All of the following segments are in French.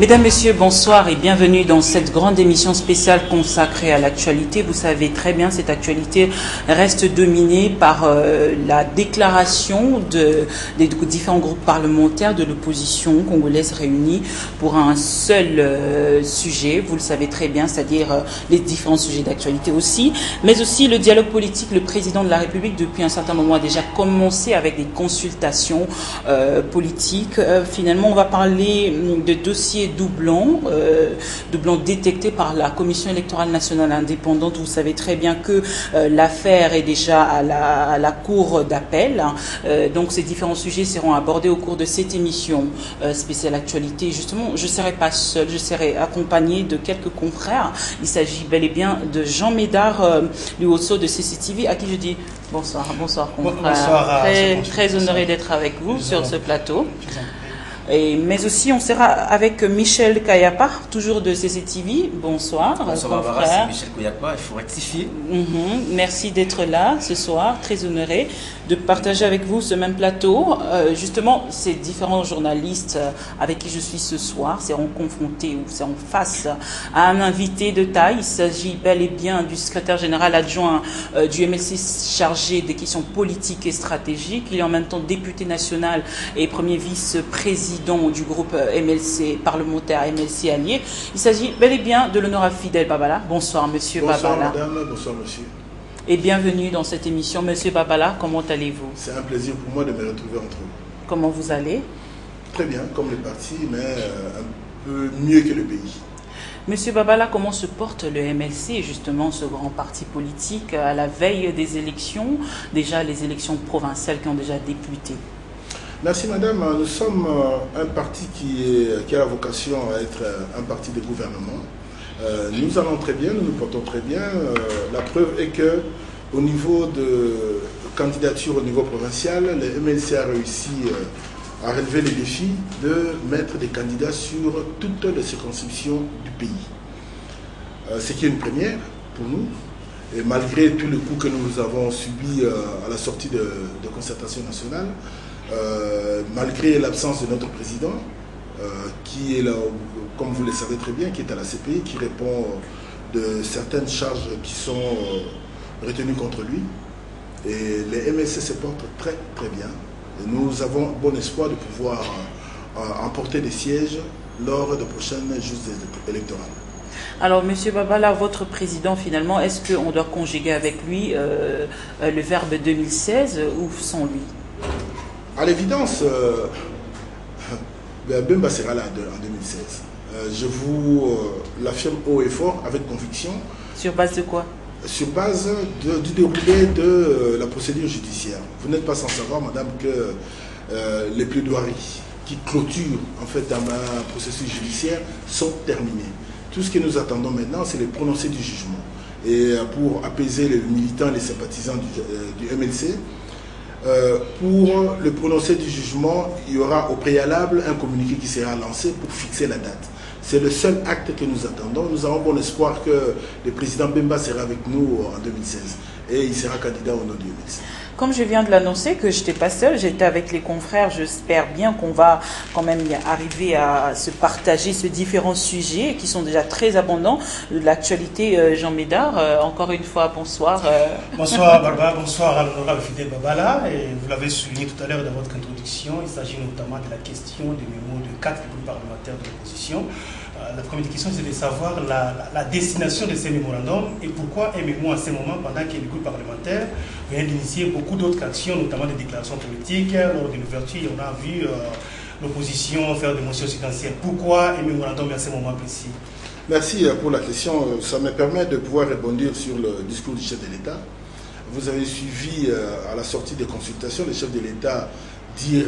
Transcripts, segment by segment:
Mesdames, Messieurs, bonsoir et bienvenue dans cette grande émission spéciale consacrée à l'actualité. Vous savez très bien, cette actualité reste dominée par la déclaration des différents groupes parlementaires de l'opposition congolaise réunis pour un seul sujet. Vous le savez très bien, c'est-à-dire les différents sujets d'actualité aussi, mais aussi le dialogue politique. Le président de la République, depuis un certain moment, a déjà commencé avec des consultations politiques. Finalement, on va parler de dossiers doublons détectés par la Commission électorale nationale indépendante. Vous savez très bien que l'affaire est déjà à la cour d'appel. Donc ces différents sujets seront abordés au cours de cette émission spéciale actualité. Justement, je ne serai pas seule, je serai accompagnée de quelques confrères. Il s'agit bel et bien de Jean Médard Luoso de CCTV, à qui je dis bonsoir. Bonsoir confrère. Bonsoir, très honoré d'être avec vous sur ce plateau. Mais aussi, on sera avec Michel Kayapa, toujours de CCTV. Bonsoir. Bonsoir, Barbara, c'est Michel Kayapa, il faut rectifier. Merci d'être là ce soir, très honoré de partager avec vous ce même plateau. Justement, ces différents journalistes avec qui je suis ce soir seront confrontés ou seront face à un invité de taille. Il s'agit bel et bien du secrétaire général adjoint du MLC chargé des questions politiques et stratégiques. Il est en même temps député national et premier vice-président du groupe MLC parlementaire MLC allié. Il s'agit bel et bien de l'honorable Fidèle Babala. Bonsoir monsieur Babala. Bonsoir madame, bonsoir monsieur. Et bienvenue dans cette émission. Monsieur Babala, comment allez-vous? C'est un plaisir pour moi de me retrouver entre vous. Comment vous allez? Très bien, comme le parti, mais un peu mieux que le pays. Monsieur Babala, comment se porte le MLC, justement, ce grand parti politique, à la veille des élections, déjà les élections provinciales qui ont déjà débuté? Merci madame. Nous sommes un parti qui a la vocation à être un parti de gouvernement. Nous allons très bien, nous nous portons très bien. La preuve est que au niveau de candidature au niveau provincial, le MLC a réussi à relever les défis de mettre des candidats sur toutes les circonscriptions du pays. Ce qui est une première pour nous. Et malgré tout le coup que nous avons subi à la sortie de concertation nationale, malgré l'absence de notre président, qui est là, comme vous le savez très bien, qui est à la CPI, qui répond de certaines charges qui sont retenues contre lui. Et les MLC se portent très très bien. Et nous avons bon espoir de pouvoir emporter des sièges lors des prochaines justes électorales. Alors, monsieur Babala, votre président, finalement, est-ce qu'on doit conjuguer avec lui le verbe 2016 ou sans lui? À l'évidence, Bemba sera là en 2016. Je vous l'affirme haut et fort, avec conviction. Sur base de quoi? Sur base du déroulé de la procédure judiciaire. Vous n'êtes pas sans savoir, madame, que les plaidoiries qui clôturent en fait dans un processus judiciaire sont terminées. Tout ce que nous attendons maintenant, c'est le prononcé du jugement. Et pour apaiser les militants et les sympathisants du MLC, pour le prononcé du jugement, il y aura au préalable un communiqué qui sera lancé pour fixer la date. C'est le seul acte que nous attendons. Nous avons bon espoir que le président Bemba sera avec nous en 2016 et il sera candidat au nom du MLC. Comme je viens de l'annoncer, que je n'étais pas seule, j'étais avec les confrères, j'espère bien qu'on va quand même y arriver à se partager ces différents sujets qui sont déjà très abondants de l'actualité. Jean Médard, encore une fois, bonsoir. Bonsoir Barbara, bonsoir à l'honorable Fidèle Babala. Et vous l'avez souligné tout à l'heure dans votre introduction, il s'agit notamment de la question du mémo de 4 groupes parlementaires de l'opposition. La première question, c'est de savoir la destination de ces mémorandums et pourquoi un mémo à ce moment, pendant que les groupes parlementaires viennent d'initier beaucoup d'autres actions, notamment des déclarations politiques. Lors de l'ouverture, on a vu l'opposition faire des motions substantielles. Pourquoi un mémorandum à ce moment précis? Merci pour la question. Ça me permet de pouvoir répondre sur le discours du chef de l'État. Vous avez suivi à la sortie des consultations le chef de l'État dire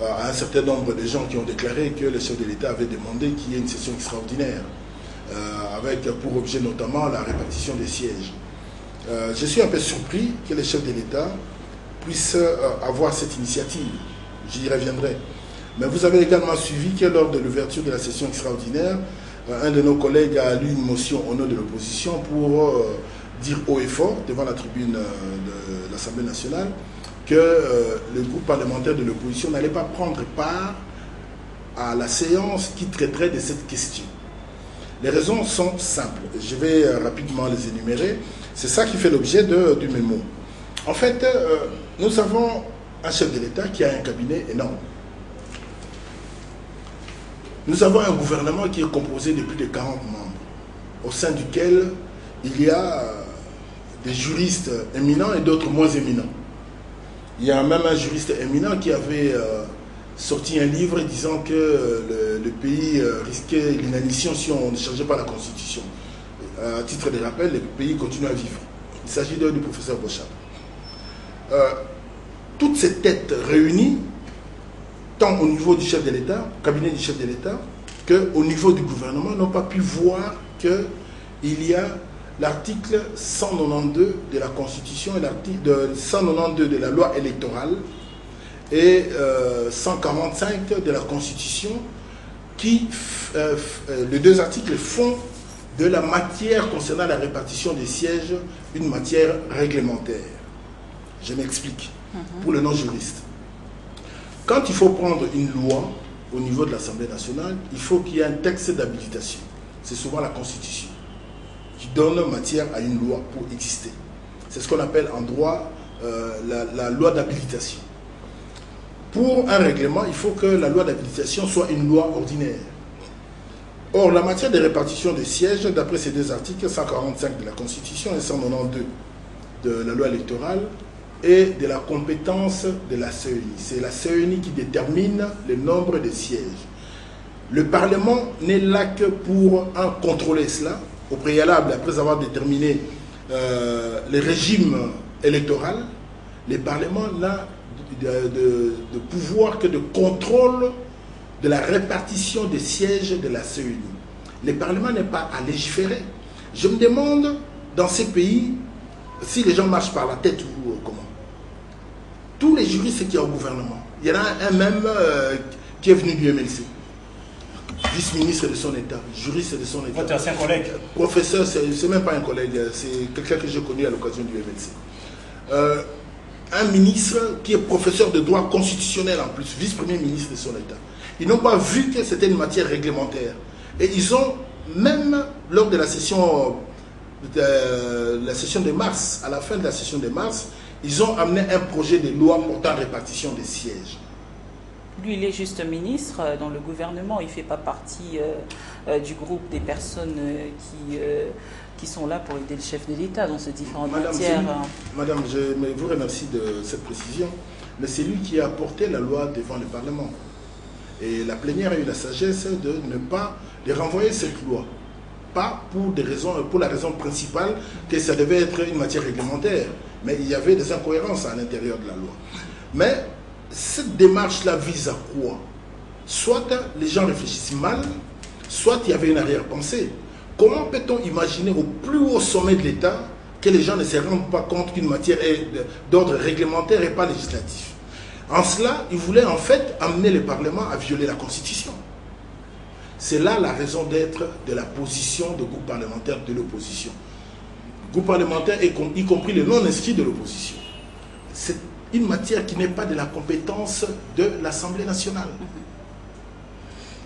à un certain nombre de gens qui ont déclaré que le chef de l'État avait demandé qu'il y ait une session extraordinaire, avec pour objet notamment la répartition des sièges. Je suis un peu surpris que le chef de l'État puisse avoir cette initiative. J'y reviendrai. Mais vous avez également suivi que lors de l'ouverture de la session extraordinaire, un de nos collègues a lu une motion au nom de l'opposition pour dire haut et fort devant la tribune de l'Assemblée nationale que le groupe parlementaire de l'opposition n'allait pas prendre part à la séance qui traiterait de cette question. Les raisons sont simples. Je vais rapidement les énumérer. C'est ça qui fait l'objet du mémo. En fait, nous avons un chef de l'État qui a un cabinet énorme. Nous avons un gouvernement qui est composé de plus de 40 membres, au sein duquel il y a des juristes éminents et d'autres moins éminents. Il y a même un juriste éminent qui avait sorti un livre disant que le pays risquait l'inanition si on ne changeait pas la Constitution. À titre de rappel, le pays continue à vivre. Il s'agit du professeur Bochab. Toutes ces têtes réunies, tant au niveau du chef de l'État, cabinet du chef de l'État, qu'au niveau du gouvernement, n'ont pas pu voir qu'il y a l'article 192 de la Constitution et l'article 192 de la loi électorale et 145 de la Constitution qui, les deux articles font de la matière concernant la répartition des sièges une matière réglementaire. Je m'explique, pour le non-juriste. Quand il faut prendre une loi au niveau de l'Assemblée nationale, il faut qu'il y ait un texte d'habilitation. C'est souvent la Constitution qui donne matière à une loi pour exister. C'est ce qu'on appelle en droit la loi d'habilitation. Pour un règlement, il faut que la loi d'habilitation soit une loi ordinaire. Or, la matière de répartition des sièges, d'après ces deux articles, 145 de la Constitution et 192 de la loi électorale, et de la compétence de la CENI. C'est la CENI qui détermine le nombre de sièges. Le Parlement n'est là que pour contrôler cela, au préalable, après avoir déterminé le régime électoral. Le Parlement n'a de pouvoir que de contrôle de la répartition des sièges de la CENI. Le Parlement n'est pas à légiférer. Je me demande, dans ces pays, si les gens marchent par la tête ou comment. Tous les juristes qui sont au gouvernement, il y en a un même qui est venu du MLC, vice-ministre de son État, juriste de son État. C'est un collègue. Professeur, c'est même pas un collègue, c'est quelqu'un que j'ai connu à l'occasion du MLC. Un ministre qui est professeur de droit constitutionnel en plus, vice-premier ministre de son État. Ils n'ont pas vu que c'était une matière réglementaire. Et ils ont, même lors de la session de mars, à la fin de la session de mars, ils ont amené un projet de loi portant répartition des sièges. Lui, il est juste ministre dans le gouvernement. Il ne fait pas partie du groupe des personnes qui sont là pour aider le chef de l'État dans ces différentes matières. Madame, je vous remercie de cette précision, mais c'est lui qui a porté la loi devant le Parlement. Et la plénière a eu la sagesse de ne pas renvoyer cette loi. Pas pour la raison principale que ça devait être une matière réglementaire. Mais il y avait des incohérences à l'intérieur de la loi. Mais cette démarche-là vise à quoi? Soit les gens réfléchissent mal, soit il y avait une arrière-pensée. Comment peut-on imaginer au plus haut sommet de l'État que les gens ne se rendent pas compte qu'une matière est d'ordre réglementaire et pas législatif? En cela, ils voulaient en fait amener le Parlement à violer la Constitution. C'est là la raison d'être de la position de groupe parlementaire de l'opposition. Groupe parlementaire, y compris les non-inscrits de l'opposition. C'est une matière qui n'est pas de la compétence de l'Assemblée nationale.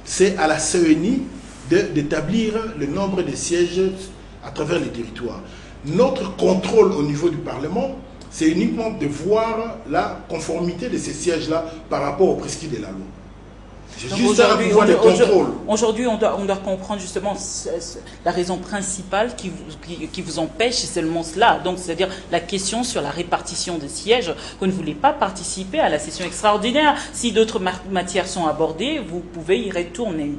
C'est à la CENI d'établir le nombre de sièges à travers les territoires. Notre contrôle au niveau du Parlement, c'est uniquement de voir la conformité de ces sièges-là par rapport au prescrit de la loi. C'est juste un pouvoir de contrôle. Aujourd'hui, on doit comprendre justement la raison principale qui vous empêche, c'est seulement cela. Donc, c'est-à-dire la question sur la répartition des sièges. Vous ne voulez pas participer à la session extraordinaire. Si d'autres matières sont abordées, vous pouvez y retourner.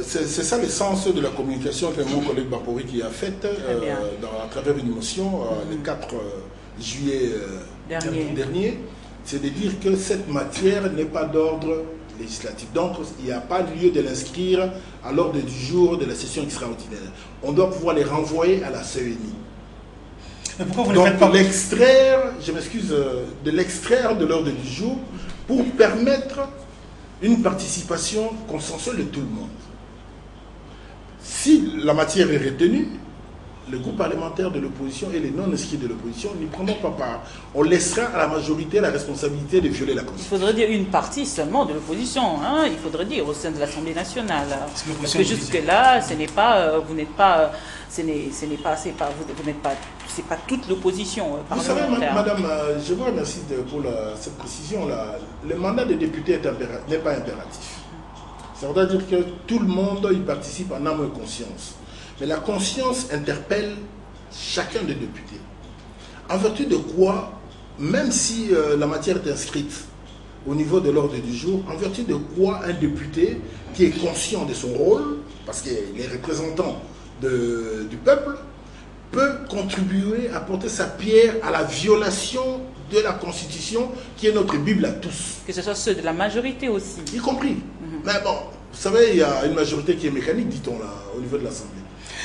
C'est ça le sens de la communication que mon collègue Barbori qui a faite à travers une motion le 4 juillet dernier. C'est de dire que cette matière n'est pas d'ordre législatif. Donc, il n'y a pas lieu de l'inscrire à l'ordre du jour de la session extraordinaire. On doit pouvoir les renvoyer à la CENI. Mais pourquoi vous ne faites pas l'extraire, je m'excuse, de l'extraire de l'ordre du jour pour permettre une participation consensuelle de tout le monde. Si la matière est retenue, le groupe parlementaire de l'opposition et les non-inscrits de l'opposition n'y prendront pas part. On laissera à la majorité la responsabilité de violer la Constitution. Il faudrait dire une partie seulement de l'opposition, hein, il faudrait dire au sein de l'Assemblée nationale. Parce que jusque-là, ce n'est pas, vous n'êtes pas, ce n'est pas, vous n'êtes pas, c'est pas toute l'opposition Vous savez, parlementaire. madame, je vous remercie pour cette précision-là. Le mandat de député n'est pas impératif. Ça veut dire que tout le monde y participe en âme et conscience. Mais la conscience interpelle chacun des députés. En vertu de quoi, même si la matière est inscrite au niveau de l'ordre du jour, en vertu de quoi un député qui est conscient de son rôle, parce qu'il est représentant du peuple, peut contribuer à porter sa pierre à la violation de la Constitution qui est notre Bible à tous. Que ce soit ceux de la majorité aussi. Y compris. Mais bon, vous savez, il y a une majorité qui est mécanique, dit-on, là, au niveau de l'Assemblée.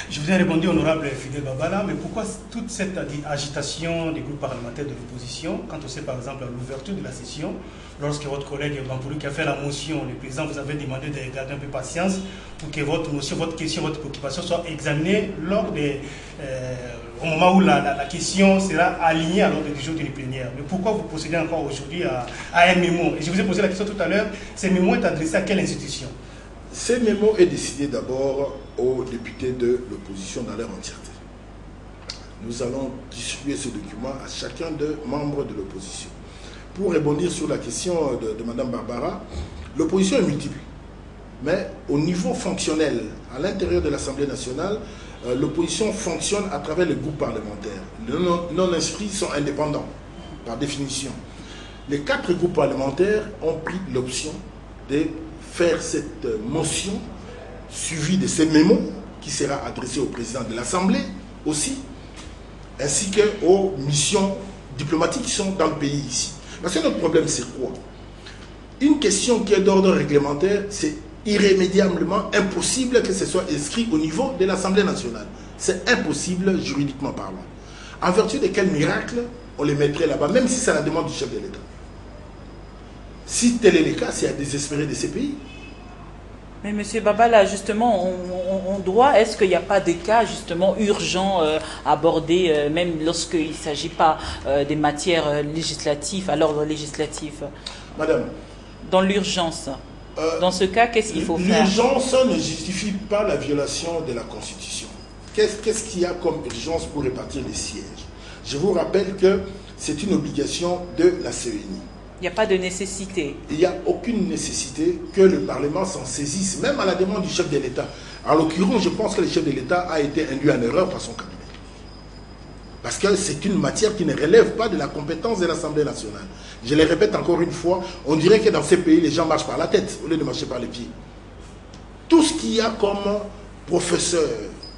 Je vous ai répondu, honorable Fidel Babala, mais pourquoi toute cette agitation des groupes parlementaires de l'opposition, quand on sait par exemple à l'ouverture de la session, lorsque votre collègue Bampoulou qui a fait la motion, le président vous avait demandé de garder un peu patience pour que votre motion, votre question, votre préoccupation soit examinée au moment où la question sera alignée à l'ordre du jour d'une plénière. Mais pourquoi vous procédez encore aujourd'hui à un mémo? Et je vous ai posé la question tout à l'heure, ce mémo est adressé à quelle institution? Ce mémo est décidé d'abord aux députés de l'opposition dans leur entièreté. Nous allons distribuer ce document à chacun des membres de l'opposition. Pour rebondir sur la question de Mme Barbara, l'opposition est multiple. Mais au niveau fonctionnel, à l'intérieur de l'Assemblée nationale, l'opposition fonctionne à travers les groupes parlementaires. Les non-inscrits sont indépendants, par définition. Les 4 groupes parlementaires ont pris l'option de faire cette motion suivie de ces mémos qui sera adressé au président de l'Assemblée aussi, ainsi qu'aux missions diplomatiques qui sont dans le pays ici. Parce que notre problème, c'est quoi? Une question qui est d'ordre réglementaire, c'est irrémédiablement impossible que ce soit inscrit au niveau de l'Assemblée nationale. C'est impossible juridiquement parlant. En vertu de quel miracle on les mettrait là-bas, même si c'est la demande du chef de l'État? Si tel est le cas, c'est à désespérer de ces pays. Mais M. Babala, justement, on doit, est-ce qu'il n'y a pas de cas justement urgents à aborder, même lorsqu'il ne s'agit pas des matières législatives, à l'ordre législatif? Madame. Dans l'urgence, dans ce cas, qu'est-ce qu'il faut faire? L'urgence ne justifie pas la violation de la Constitution. Qu'est-ce qu'il y a comme urgence pour répartir les sièges? Je vous rappelle que c'est une obligation de la CENI. Il n'y a pas de nécessité. Il n'y a aucune nécessité que le Parlement s'en saisisse, même à la demande du chef de l'État. En l'occurrence, je pense que le chef de l'État a été induit en erreur par son cabinet. Parce que c'est une matière qui ne relève pas de la compétence de l'Assemblée nationale. Je le répète encore une fois, on dirait que dans ces pays, les gens marchent par la tête au lieu de marcher par les pieds. Tout ce qu'il y a comme professeurs,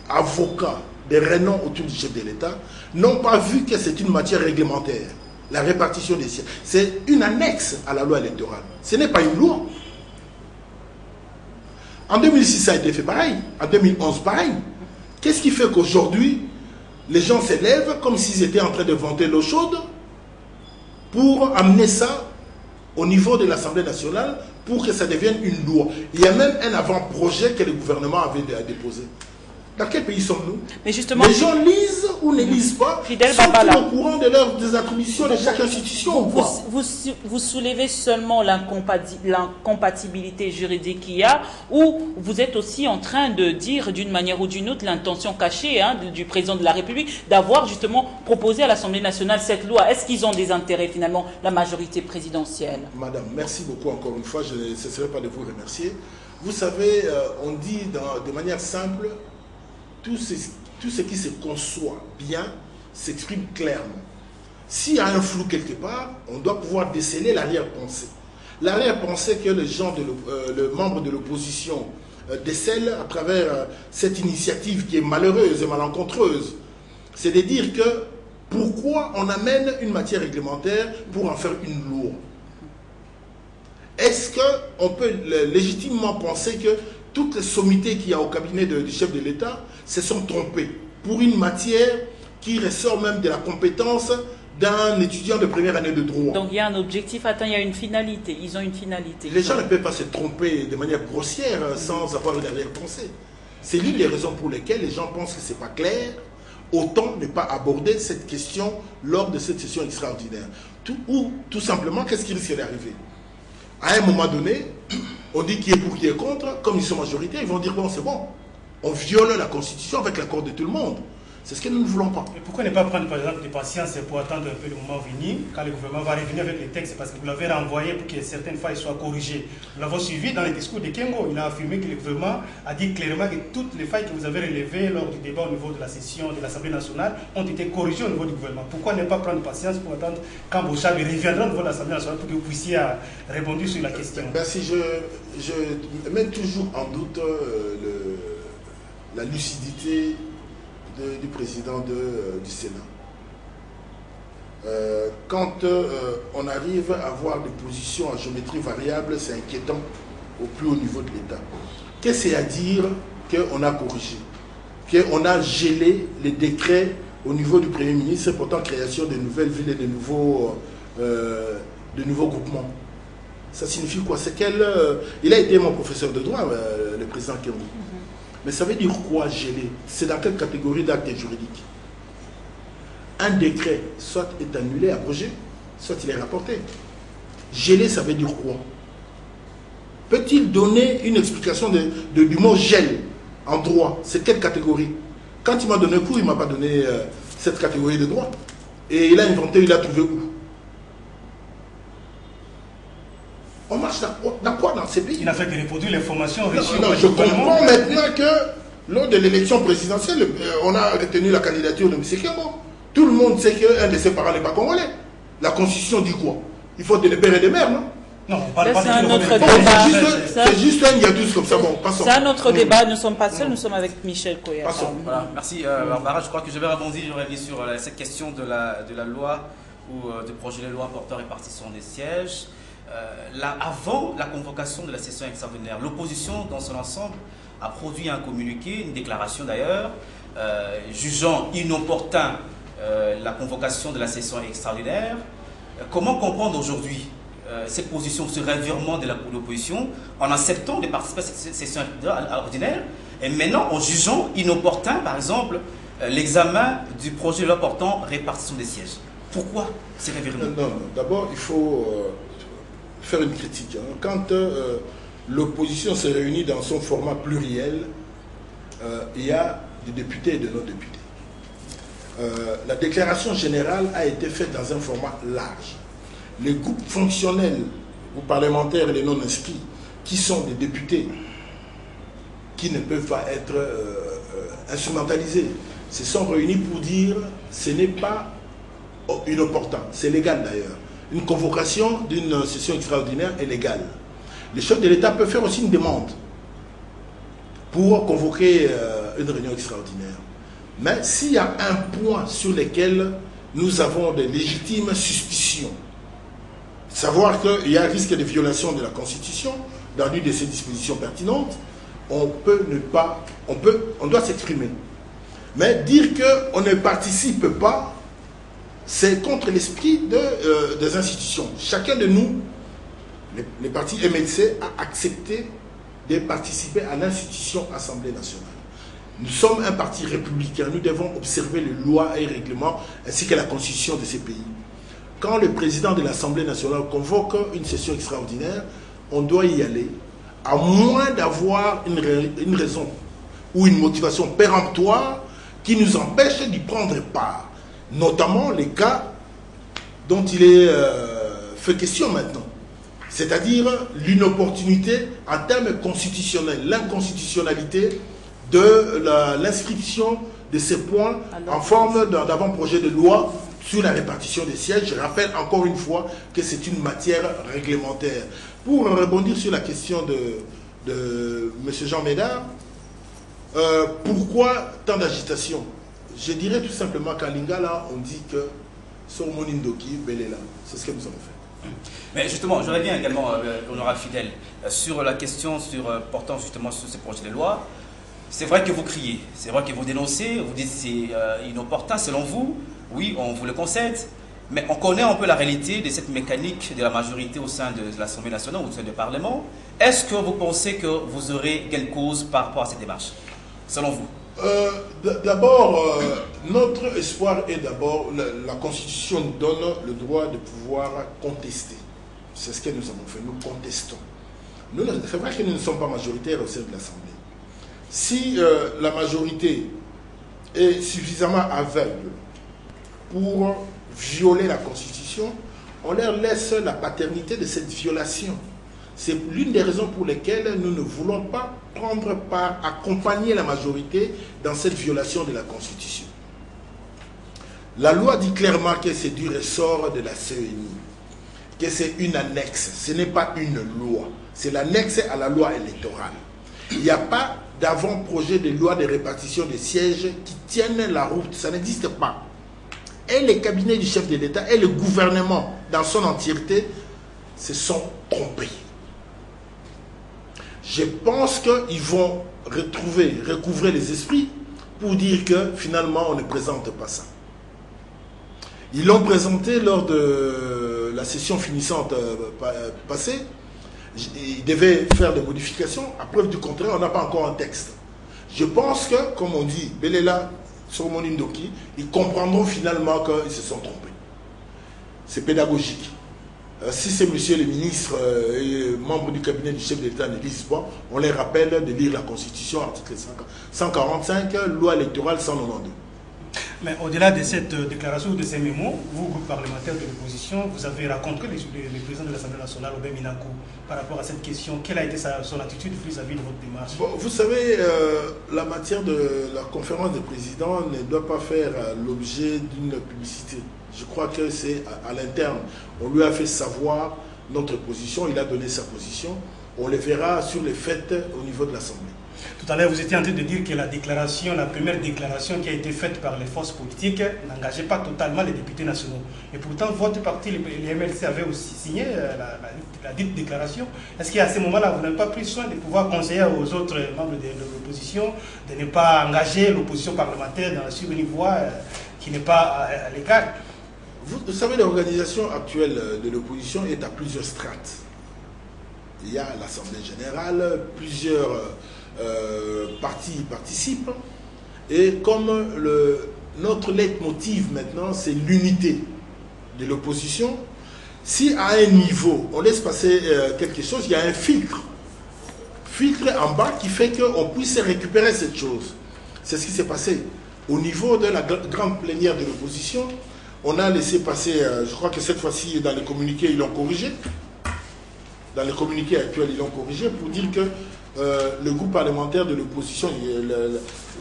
avocats, des renom autour du chef de l'État, n'ont pas vu que c'est une matière réglementaire. La répartition des sièges. C'est une annexe à la loi électorale. Ce n'est pas une loi. En 2006, ça a été fait pareil. En 2011, pareil. Qu'est-ce qui fait qu'aujourd'hui, les gens s'élèvent comme s'ils étaient en train de vanter l'eau chaude pour amener ça au niveau de l'Assemblée nationale pour que ça devienne une loi? Il y a même un avant-projet que le gouvernement avait déposé. Dans quel pays sommes-nous? Mais justement, les gens lisent ou ne lisent pas, sont au courant de leurs attributions de chaque institution. Vous soulevez seulement l'incompatibilité juridique qu'il y a, ou vous êtes aussi en train de dire d'une manière ou d'une autre l'intention cachée du président de la République d'avoir justement proposé à l'Assemblée nationale cette loi? Est-ce qu'ils ont des intérêts finalement, la majorité présidentielle? Madame, merci beaucoup encore une fois, je ne cesserai pas de vous remercier. Vous savez, on dit de manière simple, tout ce qui se conçoit bien s'exprime clairement. S'il y a un flou quelque part, on doit pouvoir déceler l'arrière-pensée. L'arrière-pensée que les gens, le membre de l'opposition décèlent à travers cette initiative qui est malheureuse et malencontreuse, c'est de dire que pourquoi on amène une matière réglementaire pour en faire une loi? Est-ce qu'on peut légitimement penser que toutes les sommités qu'il y a au cabinet du chef de l'État se sont trompées pour une matière qui ressort même de la compétence d'un étudiant de première année de droit? Donc il y a un objectif atteint, il y a une finalité, ils ont une finalité. Les gens ne peuvent pas se tromper de manière grossière sans avoir une arrière-pensée. C'est l'une des raisons pour lesquelles les gens pensent que ce n'est pas clair, autant ne pas aborder cette question lors de cette session extraordinaire. Tout simplement, qu'est-ce qui risque d'arriver? À un moment donné, on dit qui est pour, qui est contre. Comme ils sont majoritaires, ils vont dire bon, c'est bon. On viole la Constitution avec l'accord de tout le monde. C'est ce que nous ne voulons pas. Et pourquoi ne pas prendre par exemple des patience pour attendre un peu le moment venu, quand le gouvernement va revenir avec les textes, parce que vous l'avez renvoyé pour que certaines failles soient corrigées. Nous l'avons suivi dans les discours de Kengo. Il a affirmé que le gouvernement a dit clairement que toutes les failles que vous avez relevées lors du débat au niveau de la session de l'Assemblée nationale ont été corrigées au niveau du gouvernement. Pourquoi ne pas prendre patience pour attendre quand Bouchard reviendra au niveau de l'Assemblée nationale pour que vous puissiez répondre sur la question? Si je mets toujours en doute la lucidité du président du Sénat. Quand on arrive à avoir des positions à géométrie variable, c'est inquiétant au plus haut niveau de l'État. Qu'est-ce que c'est à dire qu'on a corrigé, qu'on a gelé les décrets au niveau du Premier ministre portant création de nouvelles villes et de nouveaux groupements? Ça signifie quoi? C'est il a été mon professeur de droit, le président Kengo. Mais ça veut dire quoi geler? C'est dans quelle catégorie d'actes juridiques? Un décret, soit est annulé, abrogé, soit il est rapporté. Geler, ça veut dire quoi? Peut-il donner une explication du mot gel en droit? C'est quelle catégorie? Quand il m'a donné cours, il ne m'a pas donné cette catégorie de droit. Et il a inventé, il a trouvé où? On marche dans quoi dans ces pays? Il n'a fait que reproduire l'information reçue. Non, je comprends maintenant que lors de l'élection présidentielle, on a retenu la candidature de M. Kengo. Tout le monde sait qu'un de ses parents n'est pas congolais. La Constitution dit quoi? Il faut des pères et des mères, non? Non, on parle pas c'est un autre débat. C'est juste un hiatus comme ça. Bon, passons. C'est un autre débat. Nous ne sommes pas seuls, nous sommes avec Michel Koya. Passons. Voilà, merci Barbara. Je crois que je vais rebondir, je reviens sur cette question de la loi ou du projet de loi portant répartition des sièges. Avant la convocation de la session extraordinaire, l'opposition dans son ensemble a produit un communiqué, une déclaration d'ailleurs, jugeant inopportun la convocation de la session extraordinaire. Comment comprendre aujourd'hui cette position, ce revirement de l'opposition en acceptant de participer à cette session ordinaire et maintenant en jugeant inopportun, par exemple, l'examen du projet de loi portant répartition des sièges? Pourquoi ces revirements? Non, d'abord il faut faire une critique. Quand l'opposition se réunit dans son format pluriel, il y a des députés et de non-députés. La déclaration générale a été faite dans un format large. Les groupes fonctionnels ou parlementaires et les non-inscrits, qui sont des députés, qui ne peuvent pas être instrumentalisés, se sont réunis pour dire ce n'est pas inopportun, c'est légal d'ailleurs. Une convocation d'une session extraordinaire est légale. Le chef de l'État peut faire aussi une demande pour convoquer une réunion extraordinaire. Mais s'il y a un point sur lequel nous avons de légitimes suspicions, savoir qu'il y a un risque de violation de la Constitution dans l'une de ces dispositions pertinentes, on doit s'exprimer. Mais dire qu'on ne participe pas, c'est contre l'esprit des institutions. Chacun de nous, les partis MLC, a accepté de participer à l'institution Assemblée nationale. Nous sommes un parti républicain, nous devons observer les lois et règlements ainsi que la constitution de ces pays. Quand le président de l'Assemblée nationale convoque une session extraordinaire, on doit y aller, à moins d'avoir une raison ou une motivation péremptoire qui nous empêche d'y prendre part. Notamment les cas dont il est fait question maintenant. C'est-à-dire l'inopportunité en termes constitutionnels, l'inconstitutionnalité de l'inscription de ces points en forme d'avant-projet de loi sur la répartition des sièges. Je rappelle encore une fois que c'est une matière réglementaire. Pour rebondir sur la question de M. Jean Médard, pourquoi tant d'agitation? Je dirais tout simplement qu'à Lingala, on dit que Sormonindoki, Belela. C'est ce que nous avons fait. Mais justement, je reviens également, honorable Fidèle, sur la question portant justement sur ces projets de loi. C'est vrai que vous criez, c'est vrai que vous dénoncez, vous dites que c'est inopportun selon vous. Oui, on vous le concède. Mais on connaît un peu la réalité de cette mécanique de la majorité au sein de l'Assemblée nationale, au sein du Parlement. Est-ce que vous pensez que vous aurez quelle cause par rapport à cette démarche, selon vous? D'abord, notre espoir est d'abord, la Constitution nous donne le droit de pouvoir contester. C'est ce que nous avons fait, nous contestons. C'est vrai que nous ne sommes pas majoritaires au sein de l'Assemblée. Si la majorité est suffisamment aveugle pour violer la Constitution, on leur laisse la paternité de cette violation. C'est l'une des raisons pour lesquelles nous ne voulons pas prendre part, accompagner la majorité dans cette violation de la Constitution. La loi dit clairement que c'est du ressort de la CENI, que c'est une annexe, ce n'est pas une loi, c'est l'annexe à la loi électorale. Il n'y a pas d'avant-projet de loi de répartition des sièges qui tiennent la route, ça n'existe pas. Et les cabinets du chef de l'État et le gouvernement dans son entièreté se sont trompés. Je pense qu'ils vont recouvrer les esprits pour dire que finalement on ne présente pas ça. Ils l'ont présenté lors de la session finissante passée. Ils devaient faire des modifications. À preuve du contraire, on n'a pas encore un texte. Je pense que, comme on dit, Belela, Solomon Ndoki, ils comprendront finalement qu'ils se sont trompés. C'est pédagogique. Si c'est monsieur le ministre et membre du cabinet du chef de l'État ne lisent pas, on les rappelle de lire la Constitution, article 145, loi électorale 192. Mais au-delà de cette déclaration ou de ces mémos, vous, groupe parlementaire de l'opposition, vous avez rencontré le président de l'Assemblée nationale, Robert Minakou, par rapport à cette question. Quelle a été son attitude vis-à-vis de votre démarche? Bon, vous savez, la matière de la conférence des présidents ne doit pas faire l'objet d'une publicité. Je crois que c'est à l'interne. On lui a fait savoir notre position, il a donné sa position. On le verra sur les faits au niveau de l'Assemblée. Tout à l'heure, vous étiez en train de dire que la première déclaration qui a été faite par les forces politiques n'engageait pas totalement les députés nationaux. Et pourtant, votre parti, les MLC, avait aussi signé la dite déclaration. Est-ce qu'à ce moment-là, vous n'avez pas pris soin de pouvoir conseiller aux autres membres de l'opposition de ne pas engager l'opposition parlementaire sur une voie qui n'est pas légale? Vous savez, l'organisation actuelle de l'opposition est à plusieurs strates. Il y a l'Assemblée générale, plusieurs partis y participent. Et comme notre leitmotiv maintenant, c'est l'unité de l'opposition, si à un niveau, on laisse passer quelque chose, il y a un filtre en bas qui fait qu'on puisse récupérer cette chose. C'est ce qui s'est passé. Au niveau de la grande plénière de l'opposition, on a laissé passer, je crois que cette fois-ci, dans les communiqués, ils l'ont corrigé. Dans les communiqués actuels, ils l'ont corrigé pour dire que le groupe parlementaire de l'opposition,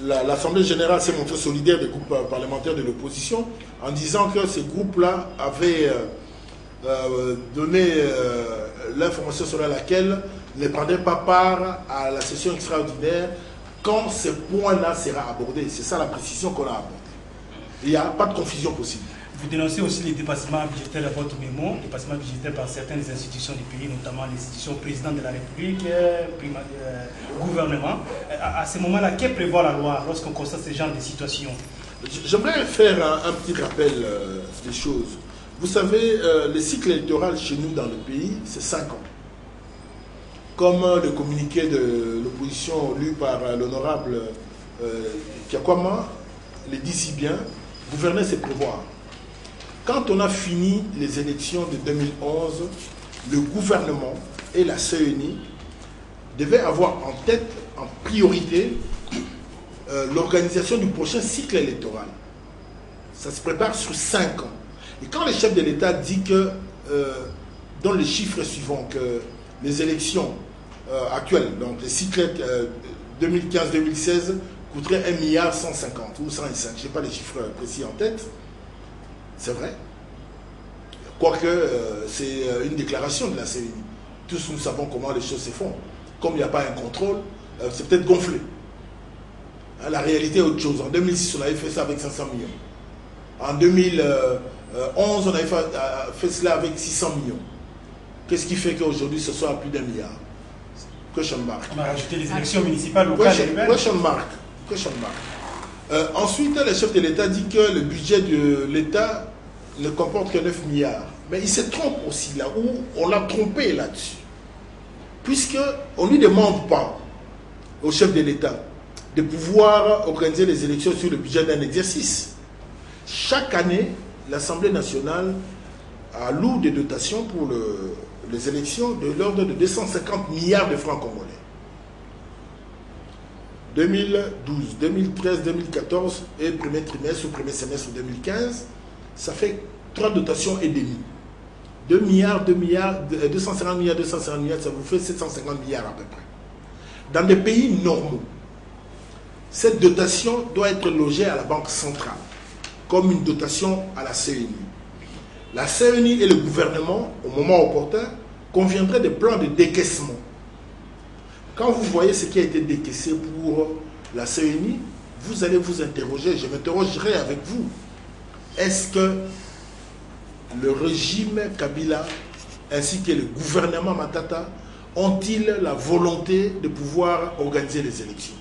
l'Assemblée générale s'est montrée solidaire des groupes parlementaires de l'opposition en disant que ces groupes-là avaient donné l'information sur laquelle ne prendraient pas part à la session extraordinaire quand ce point-là sera abordé. C'est ça la précision qu'on a apportée. Il n'y a pas de confusion possible. Vous dénoncez aussi les dépassements budgétaires à votre mémoire, dépassements budgétaires par certaines institutions du pays, notamment l'institution président de la République, gouvernement. À ce moment-là, que prévoit la loi lorsqu'on constate ce genre de situation? J'aimerais faire un petit rappel des choses. Vous savez, le cycle électoral chez nous dans le pays, c'est 5 ans. Comme le communiqué de l'opposition lu par l'honorable Kiakwama le dit si bien, gouverner c'est prévoir. Quand on a fini les élections de 2011, le gouvernement et la CENI devaient avoir en tête, en priorité, l'organisation du prochain cycle électoral. Ça se prépare sur 5 ans. Et quand le chef de l'État dit que, dans les chiffres suivants, que les élections actuelles, donc les cycles 2015-2016, coûteraient 1,150 milliard ou 105, je n'ai pas les chiffres précis en tête. C'est vrai. Quoique c'est une déclaration de la CENI. Tous nous savons comment les choses se font. Comme il n'y a pas un contrôle, c'est peut-être gonflé. Hein, la réalité est autre chose. En 2006, on avait fait ça avec 500 millions. En 2011, on avait fait cela avec 600 millions. Qu'est-ce qui fait qu'aujourd'hui, ce soit à plus d'1 milliard? Question mark. On a rajouté les élections municipales locales. Question mark. Ensuite, le chef de l'État dit que le budget de l'État ne comporte que 9 milliards. Mais il se trompe aussi là, où on l'a trompé là-dessus. Puisqu'on ne lui demande pas au chef de l'État de pouvoir organiser les élections sur le budget d'un exercice. Chaque année, l'Assemblée nationale alloue des dotations pour les élections de l'ordre de 250 milliards de francs congolais. 2012, 2013, 2014 et premier trimestre ou premier semestre 2015, ça fait 3 dotations et demi. 2 milliards, 250 milliards, 250 milliards, ça vous fait 750 milliards à peu près. Dans des pays normaux, cette dotation doit être logée à la Banque centrale, comme une dotation à la CENI. La CENI et le gouvernement, au moment opportun, conviendraient des plans de décaissement. Quand vous voyez ce qui a été décaissé pour la CENI, vous allez vous interroger, je m'interrogerai avec vous. Est-ce que le régime Kabila ainsi que le gouvernement Matata ont-ils la volonté de pouvoir organiser les élections?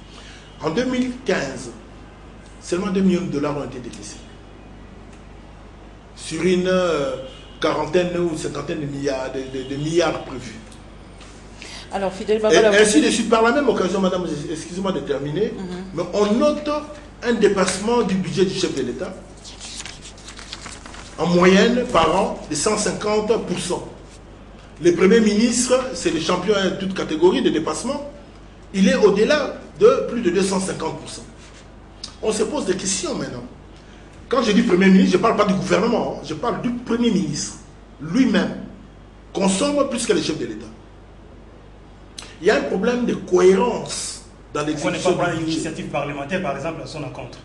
En 2015, seulement 2 millions de dollars ont été décaissés. Sur une quarantaine ou cinquantaine de milliards prévus. Alors, Fidel Babala, et ainsi de suite. Par la même occasion, madame, excusez-moi de terminer, mais on note un dépassement du budget du chef de l'État, en moyenne par an, de 150%. Le Premier ministre, c'est le champion à toute catégorie de dépassement, il est au-delà de plus de 250%. On se pose des questions maintenant. Quand je dis Premier ministre, je ne parle pas du gouvernement, je parle du Premier ministre. Lui-même consomme plus que le chef de l'État. Il y a un problème de cohérence dans l'exécution. On n'est pas prendre une initiative parlementaire, par exemple, à son encontre.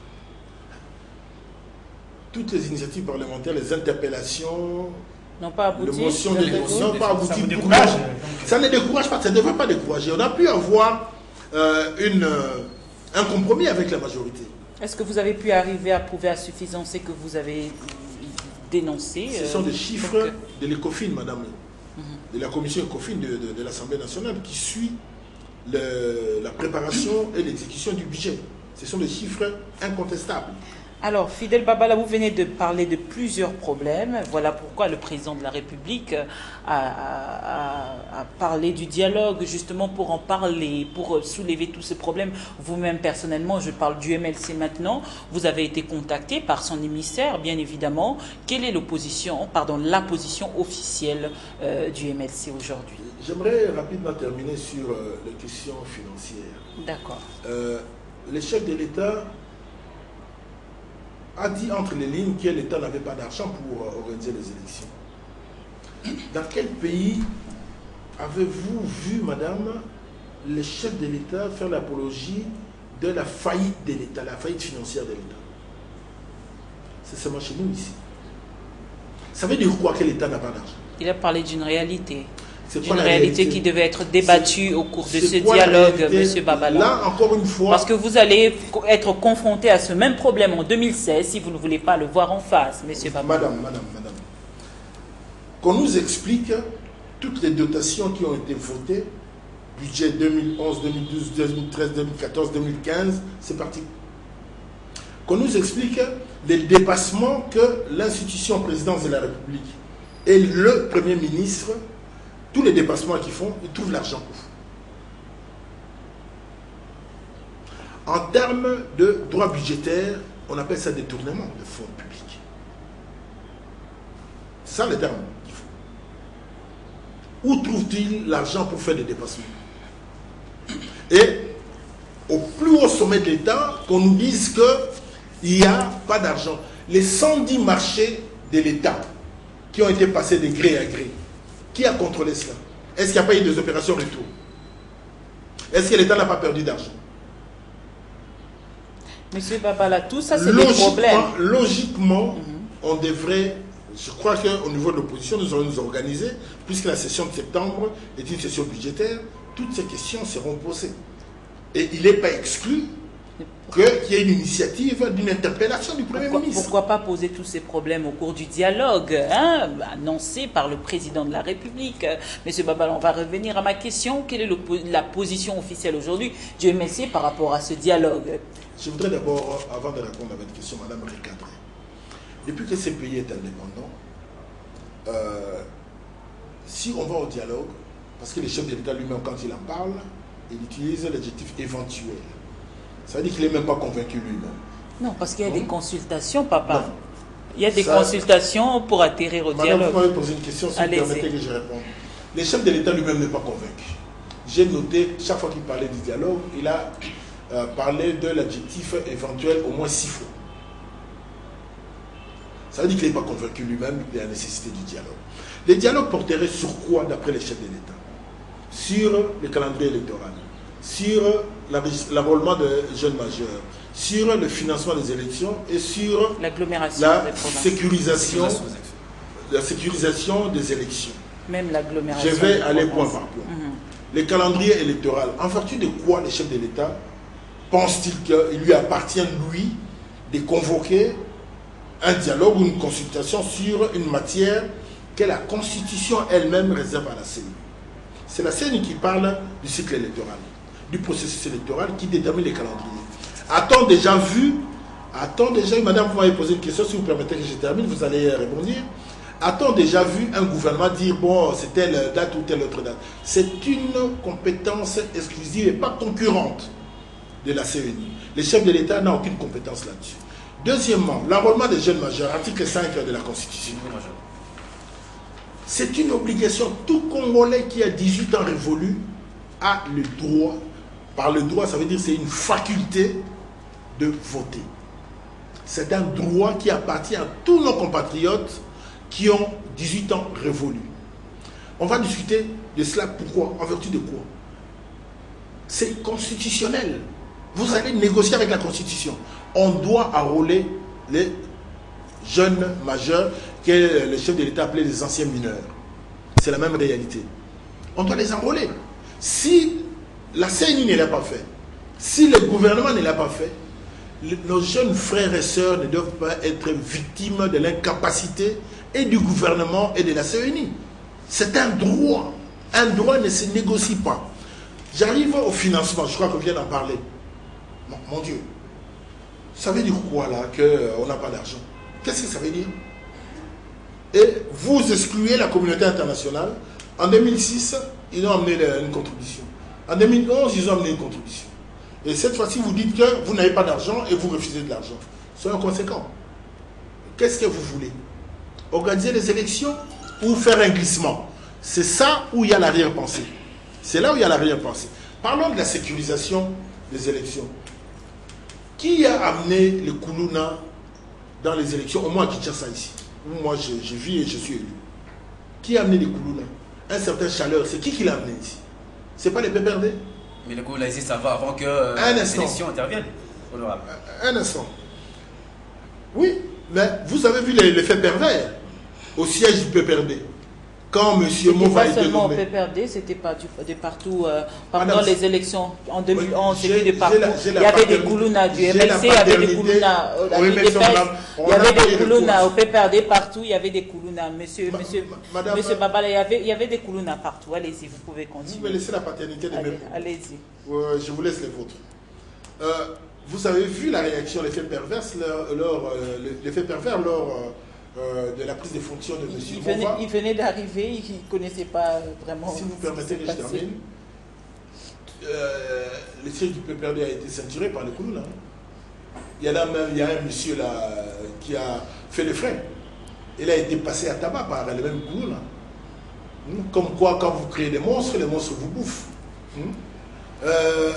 Toutes les initiatives parlementaires, les interpellations, n'ont pas abouti. Les motions n'ont pas abouti. Ça vous décourage. Ça ne décourage pas, ça ne devrait pas décourager. On a pu avoir un compromis avec la majorité. Est-ce que vous avez pu arriver à prouver à suffisance ce que vous avez dénoncé? Ce sont des chiffres de l'ECOFIN, madame, de la commission ECOFIN de l'Assemblée nationale qui suit la préparation et l'exécution du budget. Ce sont des chiffres incontestables. Alors, Fidel Babala, vous venez de parler de plusieurs problèmes. Voilà pourquoi le président de la République a parlé du dialogue, justement pour en parler, pour soulever tous ces problèmes. Vous-même, personnellement, je parle du MLC maintenant, vous avez été contacté par son émissaire, bien évidemment. Quelle est la position officielle du MLC aujourd'hui? J'aimerais rapidement terminer sur les questions financières. D'accord. Le chef de l'État a dit entre les lignes que l'État n'avait pas d'argent pour organiser les élections. Dans quel pays avez-vous vu, madame, le chef de l'État faire l'apologie de la faillite de l'État, la faillite financière de l'État? C'est seulement chez nous ici. Ça veut dire quoi que l'État n'a pas d'argent? Il a parlé d'une réalité. Une réalité qui devait être débattue au cours de ce dialogue, M. Babala. Là, encore une fois... Parce que vous allez être confronté à ce même problème en 2016 si vous ne voulez pas le voir en face, M. Babala. Madame. Qu'on nous explique toutes les dotations qui ont été votées, budget 2011, 2012, 2013, 2014, 2015, c'est parti. Qu'on nous explique les dépassements que l'institution présidence de la République et le Premier ministre, tous les dépassements qu'ils font, ils trouvent l'argent où? En termes de droits budgétaires, on appelle ça détournement de fonds publics. C'est ça le terme qu'il faut. Où trouve-t-il l'argent pour faire des dépassements? Et au plus haut sommet de l'État, qu'on nous dise qu'il n'y a pas d'argent. Les 110 marchés de l'État qui ont été passés de gré à gré, qui a contrôlé cela? Est-ce qu'il n'y a pas eu des opérations retour? Est-ce que l'État n'a pas perdu d'argent? Monsieur Babala, tout ça, c'est des problèmes. Logiquement, on devrait, je crois qu'au niveau de l'opposition, nous allons nous organiser, puisque la session de septembre est une session budgétaire, toutes ces questions seront posées. Et il n'est pas exclu qu'il y ait une initiative d'une interpellation du Premier ministre. Pourquoi pas poser tous ces problèmes au cours du dialogue annoncé par le président de la République? Monsieur Babala, on va revenir à ma question. Quelle est la position officielle aujourd'hui du MLC par rapport à ce dialogue? Je voudrais d'abord, avant de répondre à votre question, madame, recadrer. Depuis que ce pays est indépendant, si on va au dialogue, parce que le chef de l'État lui-même, quand il en parle, il utilise l'adjectif éventuel. Ça veut dire qu'il n'est même pas convaincu lui-même. Non, parce qu'il y a des consultations, papa. Non. Il y a des consultations pour atterrir au dialogue. Madame, vous m'avez posé une question, si vous permettez que je réponde. Le chef de l'État lui-même n'est pas convaincu. J'ai noté, chaque fois qu'il parlait du dialogue, il a parlé de l'adjectif éventuel au moins 6 fois. Ça veut dire qu'il n'est pas convaincu lui-même de la nécessité du dialogue. Les dialogues porteraient sur quoi, d'après les chefs de l'État? Sur le calendrier électoral, sur l'enrôlement de jeunes majeurs, sur le financement des élections et sur la sécurisation des élections. Même l'agglomération. Je vais aller point par point. Le calendrier électoral, en vertu de quoi les chefs de l'État pensent-ils qu'il lui appartient, lui, de convoquer un dialogue ou une consultation sur une matière que la Constitution elle-même réserve à la CENI? C'est la CENI qui parle du cycle électoral, du processus électoral qui détermine les calendriers. A-t-on déjà vu, madame, vous m'avez posé une question, si vous permettez que je termine, vous allez répondre. A-t-on déjà vu un gouvernement dire, bon, c'est telle date ou telle autre date? C'est une compétence exclusive et pas concurrente de la CENI. Le chef de l'État n'a aucune compétence là-dessus. Deuxièmement, l'enrôlement des jeunes majeurs, article 5 de la Constitution. C'est une obligation. Tout Congolais qui a 18 ans révolu a le droit, par le droit, ça veut dire c'est une faculté de voter. C'est un droit qui appartient à tous nos compatriotes qui ont 18 ans révolus. On va discuter de cela. Pourquoi? En vertu de quoi? C'est constitutionnel. Vous allez négocier avec la Constitution. On doit enrôler les jeunes majeurs que le chef de l'État appelait les anciens mineurs. C'est la même réalité. On doit les enrôler. Si la CENI ne l'a pas fait, si le gouvernement ne l'a pas fait, nos jeunes frères et sœurs ne doivent pas être victimes de l'incapacité et du gouvernement et de la CENI. C'est un droit. Un droit ne se négocie pas. J'arrive au financement, je crois qu'on vient d'en parler. Mon Dieu. Ça veut dire quoi là, qu'on n'a pas d'argent? Qu'est-ce que ça veut dire? Et vous excluez la communauté internationale. En 2006, ils ont amené une contribution. En 2011, ils ont amené une contribution. Et cette fois-ci, vous dites que vous n'avez pas d'argent et vous refusez de l'argent. Soyons conséquents. Qu'est-ce que vous voulez? Organiser les élections ou faire un glissement? C'est ça où il y a l'arrière-pensée. C'est là où il y a l'arrière-pensée. Parlons de la sécurisation des élections. Qui a amené le Koulouna dans les élections, au moins à Kinshasa ici? Moi, je vis et je suis élu. Qui a amené les Koulouna? Un certain Chaleur, c'est qui l'a amené ici? C'est pas les PPRD? Mais le Koulouna ici, ça va avant que les élections interviennent, honorable. Un instant. Oui, mais vous avez vu l'effet pervers au siège du PPRD. Quand M. Mova a été nommé. Pas seulement au PPRD, c'était pas de partout. Pendant les élections en 2011, c'était de partout. Il y avait des Koulouna du MLC, il y avait des Koulouna il y avait des Koulouna au PPRD partout, il y avait des Koulouna. Monsieur Babala, il y avait des Koulouna partout. Allez-y, vous pouvez continuer. Vous me laissez la paternité de mes mots. Allez-y. Je vous laisse les vôtres. Vous avez vu la réaction, l'effet pervers lors de la prise de fonction de M. Mova. Il venait d'arriver, il ne connaissait pas vraiment. Si vous permettez que je termine, le siège du PPRD a été ceinturé par les Koulouna. Il y a un monsieur là qui a fait les frais. Il a été passé à tabac par les mêmes Koulouna. Comme quoi, quand vous créez des monstres, les monstres vous bouffent.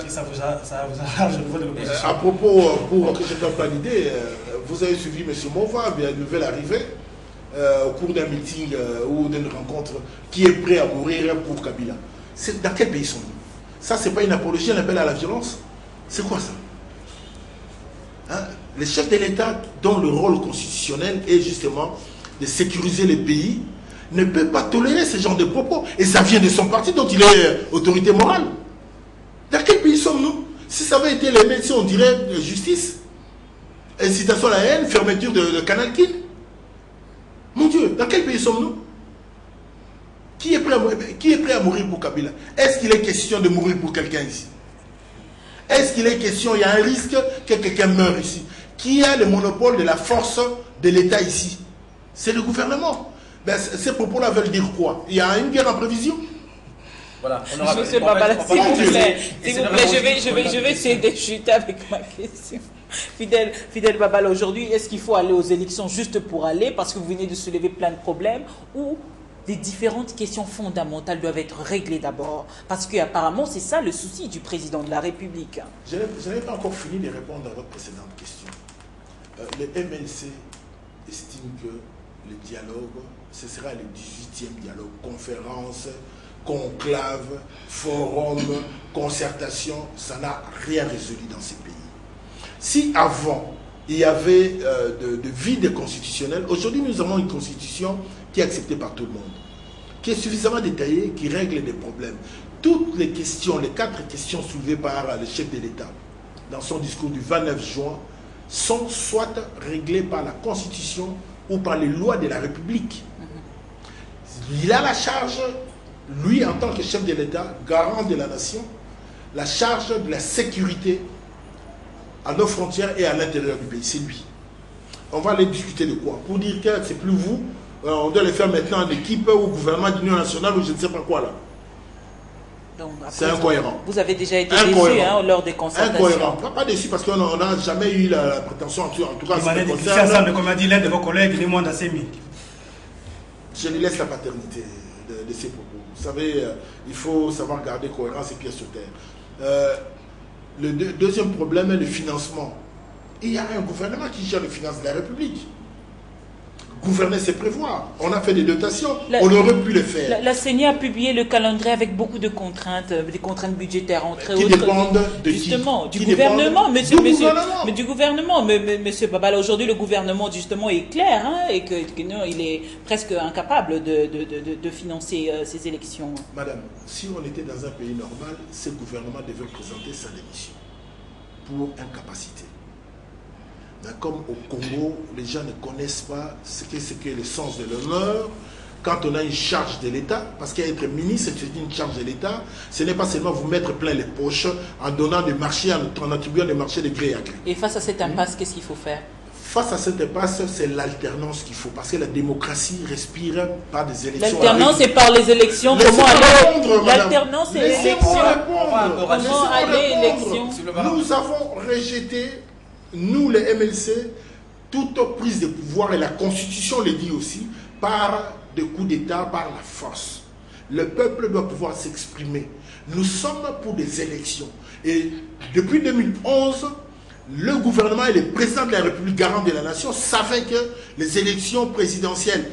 Ça vous arrange au niveau de l'opposition. À propos, pour que je ne donne pas l'idée, vous avez suivi M. Mova, bien, une nouvelle arrivée, au cours d'un meeting ou d'une rencontre, qui est prêt à mourir pour Kabila. Dans quel pays sommes-nous? Ça, ce n'est pas une apologie, un appel à la violence? C'est quoi ça? Hein? Les chefs de l'État, dont le rôle constitutionnel est justement de sécuriser les pays, ne peut pas tolérer ce genre de propos. Et ça vient de son parti dont il est autorité morale. Dans quel pays sommes-nous? Si ça avait été les médecins, on dirait justice, incitation à la haine, fermeture de Canal Kin. Mon Dieu, dans quel pays sommes-nous? Qui est prêt à mourir pour Kabila? Est-ce qu'il est question de mourir pour quelqu'un ici? Est-ce qu'il est question, il y a un risque que quelqu'un meure ici? Qui a le monopole de la force de l'État ici? C'est le gouvernement. Ben, ces propos-là veulent dire quoi? Il y a une guerre en prévision? Voilà, Monsieur Babala, s'il vous plaît, je vais essayer de chuter avec ma question. Fidèle Babala, aujourd'hui, est-ce qu'il faut aller aux élections juste pour aller, parce que vous venez de soulever plein de problèmes, ou les différentes questions fondamentales doivent être réglées d'abord? Parce qu'apparemment, c'est ça le souci du président de la République. Je n'avais pas encore fini de répondre à votre précédente question. Le MLC estime que le dialogue, ce sera le 18e dialogue, conférence, conclave, forum, concertation, ça n'a rien résolu dans ces pays. Si avant, il y avait de vide constitutionnel, aujourd'hui nous avons une constitution qui est acceptée par tout le monde, qui est suffisamment détaillée, qui règle des problèmes. Toutes les questions, les 4 questions soulevées par le chef de l'État dans son discours du 29 juin sont soit réglées par la Constitution ou par les lois de la République. Il a la charge, lui en tant que chef de l'État, garant de la nation, la charge de la sécurité à nos frontières et à l'intérieur du pays. C'est lui. On va aller discuter de quoi? Pour dire que c'est plus vous, on doit le faire maintenant en équipe ou au gouvernement d'union nationale ou je ne sais pas quoi là. C'est incohérent. Vous avez déjà été déçu lors des concertations. Incohérent. Pas déçu parce qu'on n'a jamais eu la prétention, en tout cas, comme a dit l'un de vos collègues, il est moins d'Assemi. Je lui laisse la paternité de ses propos. Vous savez, il faut savoir garder cohérence et pieds sur terre. Le deuxième problème est le financement. Il y a un gouvernement qui gère les finances de la République. Gouverner, c'est prévoir. On a fait des dotations, on aurait pu le faire. La CENI a publié le calendrier avec beaucoup de contraintes, des contraintes budgétaires, entre qui autres. Dépendent de justement, qui du gouvernement, gouvernement. Monsieur Babala, aujourd'hui, le gouvernement, justement, est clair, et que non, il est presque incapable de financer ces élections. Madame, si on était dans un pays normal, ce gouvernement devait présenter sa démission pour incapacité. Mais comme au Congo, les gens ne connaissent pas ce qu'est le sens de l'honneur, quand on a une charge de l'État, parce qu'être ministre, c'est une charge de l'État, ce n'est pas seulement vous mettre plein les poches en donnant des marchés, en attribuant des marchés de gré à gré. Et face à cette impasse, qu'est-ce qu'il faut faire? Face à cette impasse, c'est l'alternance qu'il faut, parce que la démocratie respire par des élections. L'alternance, c'est par les élections. Comment aller? L'alternance, c'est l'élection. Comment aller élection? Nous avons rejeté, nous les MLC, toute prise de pouvoir, et la Constitution le dit aussi, par des coups d'État, par la force. Le peuple doit pouvoir s'exprimer. Nous sommes pour des élections. Et depuis 2011, le gouvernement et le président de la République, garant de la nation, savaient que les élections présidentielles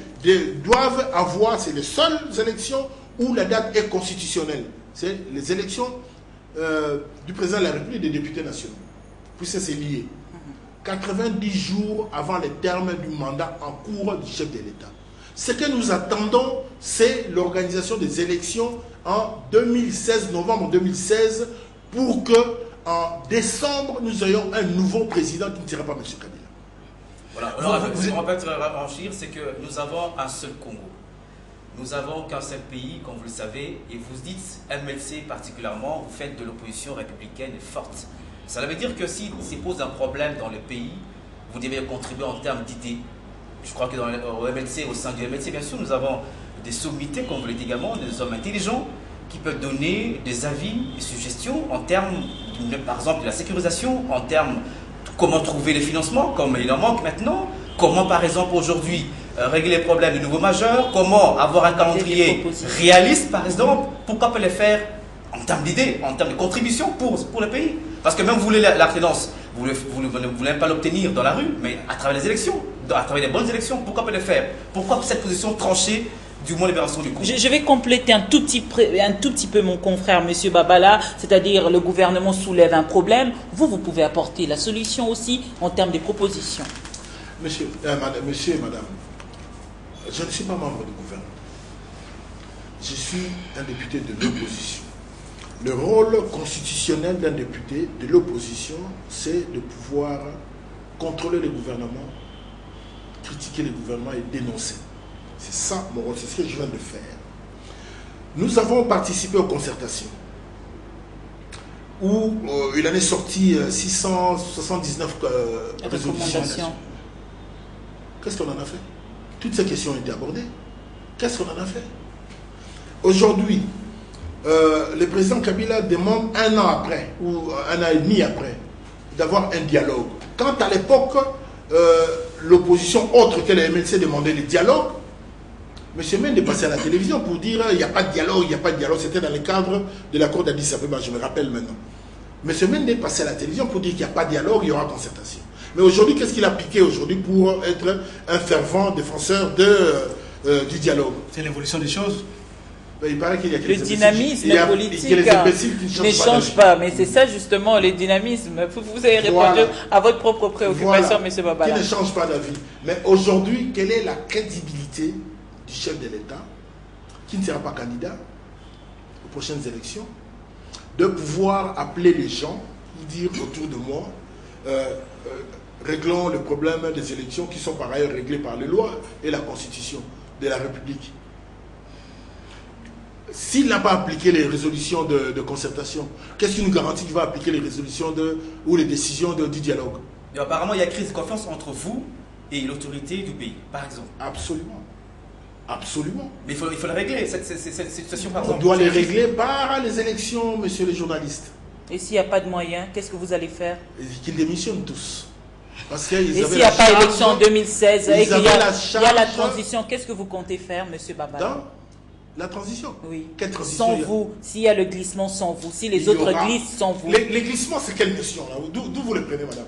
doivent avoir, c'est les seules élections où la date est constitutionnelle. C'est les élections du président de la République et des députés nationaux. Puis c'est lié. 90 jours avant le terme du mandat en cours du chef de l'État. Ce que nous attendons, c'est l'organisation des élections en 2016, novembre 2016, pour que en décembre, nous ayons un nouveau président qui ne sera pas M. Kabila. Voilà, alors, ce qu'on peut enrichir, c'est que nous avons un seul Congo. Nous n'avons qu'un seul pays, comme vous le savez, et vous dites, MLC particulièrement, vous faites de l'opposition républicaine et forte. Ça veut dire que s'il se pose un problème dans le pays, vous devez contribuer en termes d'idées. Je crois que au sein du MLC, bien sûr, nous avons des sommités, comme vous l'avez dit également, des hommes intelligents qui peuvent donner des avis et suggestions en termes, par exemple, de la sécurisation, en termes de comment trouver les financements, comme il en manque maintenant, comment, par exemple, aujourd'hui, régler les problèmes de nouveaux majeurs, comment avoir un calendrier réaliste, par exemple, pourquoi pas les faire en termes d'idées, en termes de contribution pour le pays. Parce que même vous voulez l'alternance, vous ne voulez pas l'obtenir dans la rue, mais à travers les élections, à travers les bonnes élections, pourquoi pas le faire? Pourquoi cette position tranchée du mouvement libération du Congo? Je vais compléter un tout petit peu mon confrère, M. Babala, c'est-à-dire le gouvernement soulève un problème, vous pouvez apporter la solution aussi en termes de propositions. Monsieur et madame, je ne suis pas membre du gouvernement. Je suis un député de l'opposition. Le rôle constitutionnel d'un député de l'opposition, c'est de pouvoir contrôler le gouvernement, critiquer le gouvernement et dénoncer. C'est ça mon rôle, c'est ce que je viens de faire. Nous avons participé aux concertations où il en est sorti 679 résolutions. Qu'est-ce qu'on en a fait? Toutes ces questions ont été abordées. Qu'est-ce qu'on en a fait? Aujourd'hui, le président Kabila demande 1 an après, ou 1 an et demi après, d'avoir un dialogue. Quand à l'époque, l'opposition autre que le MLC demandait le dialogue, M. Mende est passé à la télévision pour dire il n'y a pas de dialogue, il n'y a pas de dialogue. C'était dans le cadre de l'accord d'Addis Abeba, je me rappelle maintenant. M. Mende est passé à la télévision pour dire qu'il n'y a pas de dialogue, il y aura concertation. Mais aujourd'hui, qu'est-ce qu'il a piqué aujourd'hui pour être un fervent défenseur du dialogue? C'est l'évolution des choses. Ben, il paraît qu'il y a le dynamisme politique ne change pas, mais c'est ça justement, le dynamisme. Vous avez répondu à votre propre préoccupation, M. Babala. Qui ne change pas d'avis. Mais aujourd'hui, quelle est la crédibilité du chef de l'État, qui ne sera pas candidat aux prochaines élections, de pouvoir appeler les gens, dire autour de moi, réglons le problème des élections qui sont par ailleurs réglées par les lois et la Constitution de la République. S'il n'a pas appliqué les résolutions de concertation, qu'est-ce qui nous garantit qu'il va appliquer les résolutions ou les décisions du dialogue? Et apparemment, il y a crise de confiance entre vous et l'autorité du pays, par exemple. Absolument. Absolument. Mais il faut la régler, cette situation, par On exemple. doit les régler par les élections, monsieur les journalistes. Et s'il n'y a pas de moyens, qu'est-ce que vous allez faire? Qu'ils démissionnent tous. Parce qu'ils et s'il n'y a pas d'élection en 2016 et qu'il y a la transition, qu'est-ce que vous comptez faire, monsieur Babala? Dans la transition? Oui. Quelle transition? Sans vous, s'il y a le glissement sans vous, si les autres glissent sans vous. Les glissements, c'est quelle notion là? D'où vous les prenez, madame?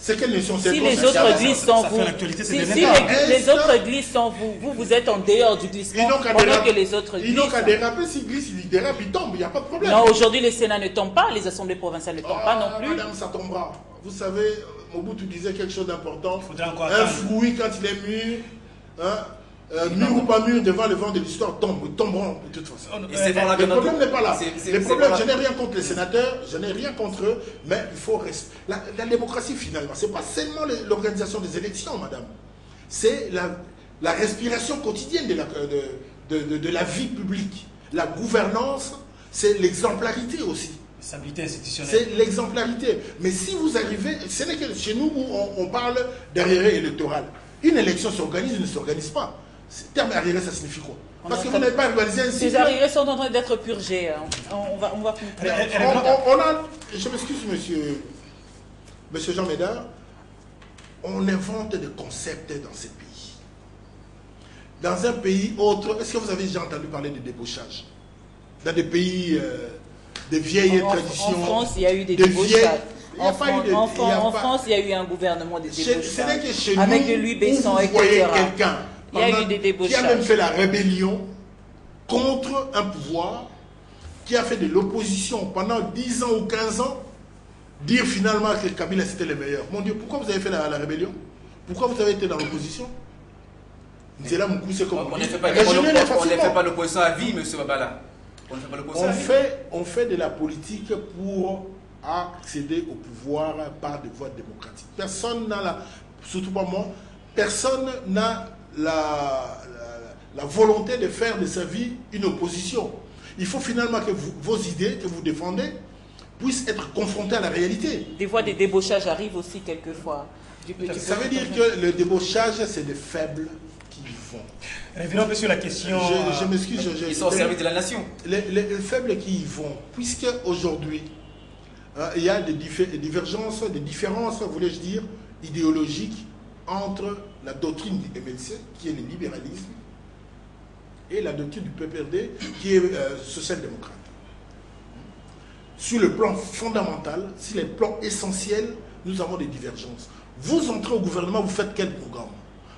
C'est quelle notion? Si les autres glissent sans vous, si les autres glissent sans vous, vous êtes en dehors du glissement pendant que les autres glissent. Ils n'ont qu'à déraper, s'ils glissent, ils dérapent, ils tombent, il n'y a pas de problème. Non, aujourd'hui, les Sénats ne tombent pas, les assemblées provinciales ne tombent pas non plus. Madame, ça tombera. Vous savez, Mobutu disait quelque chose d'important. Un fruit, quand il est mûr, mûr ou pas mûr, devant le vent de l'histoire, ils tomberont de toute façon. Le problème n'est pas là. Le problème, je n'ai rien contre les sénateurs, je n'ai rien contre eux, mais il faut rester. La démocratie, finalement, ce n'est pas seulement l'organisation des élections, madame. C'est la respiration quotidienne de la vie publique. La gouvernance, c'est l'exemplarité aussi. Stabilité institutionnelle. C'est l'exemplarité. Mais si vous arrivez, ce n'est que chez nous où on parle d'arriéré électoral. Une élection s'organise ou ne s'organise pas. Ce terme arriéré, ça signifie quoi? Parce que vous n'avez pas organisé un cycle. Les arriérés sont en train d'être purgés. On va je m'excuse, monsieur Jean Médard. On invente des concepts dans ces pays. Dans un pays autre, est-ce que vous avez déjà entendu parler de débauchage? Dans des pays de vieilles traditions. En France, il y a eu des débauchages. En France, il y a eu un gouvernement de débauchage. Avec de Louis Besson, etc. Il y a eu des débauchages. Qui a même fait la rébellion contre un pouvoir, qui a fait de l'opposition pendant 10 ans ou 15 ans, dire finalement que Kabila c'était le meilleur. Mon Dieu, pourquoi vous avez fait la rébellion? Pourquoi vous avez été dans l'opposition? C'est là mon coup, c'est comme on ne fait pas l'opposition à vie, monsieur Babala. On fait de la politique pour accéder au pouvoir par des voies démocratiques. Personne n'a surtout pas moi, personne n'a la volonté de faire de sa vie une opposition. Il faut finalement que vos idées que vous défendez puissent être confrontées à la réalité. Des fois, des débauchages arrivent aussi quelquefois. Ça veut dire que le débauchage, c'est des faibles qui vont. Revenons sur la question. Je m'excuse. Ils sont au service de la nation. Les faibles qui y vont, puisque aujourd'hui, il y a des divergences, des différences, voulais-je dire, idéologiques entre la doctrine du MLC, qui est le libéralisme, et la doctrine du PPRD, qui est social-démocrate. Sur le plan fondamental, sur les plans essentiels, nous avons des divergences. Vous entrez au gouvernement, vous faites quel programme?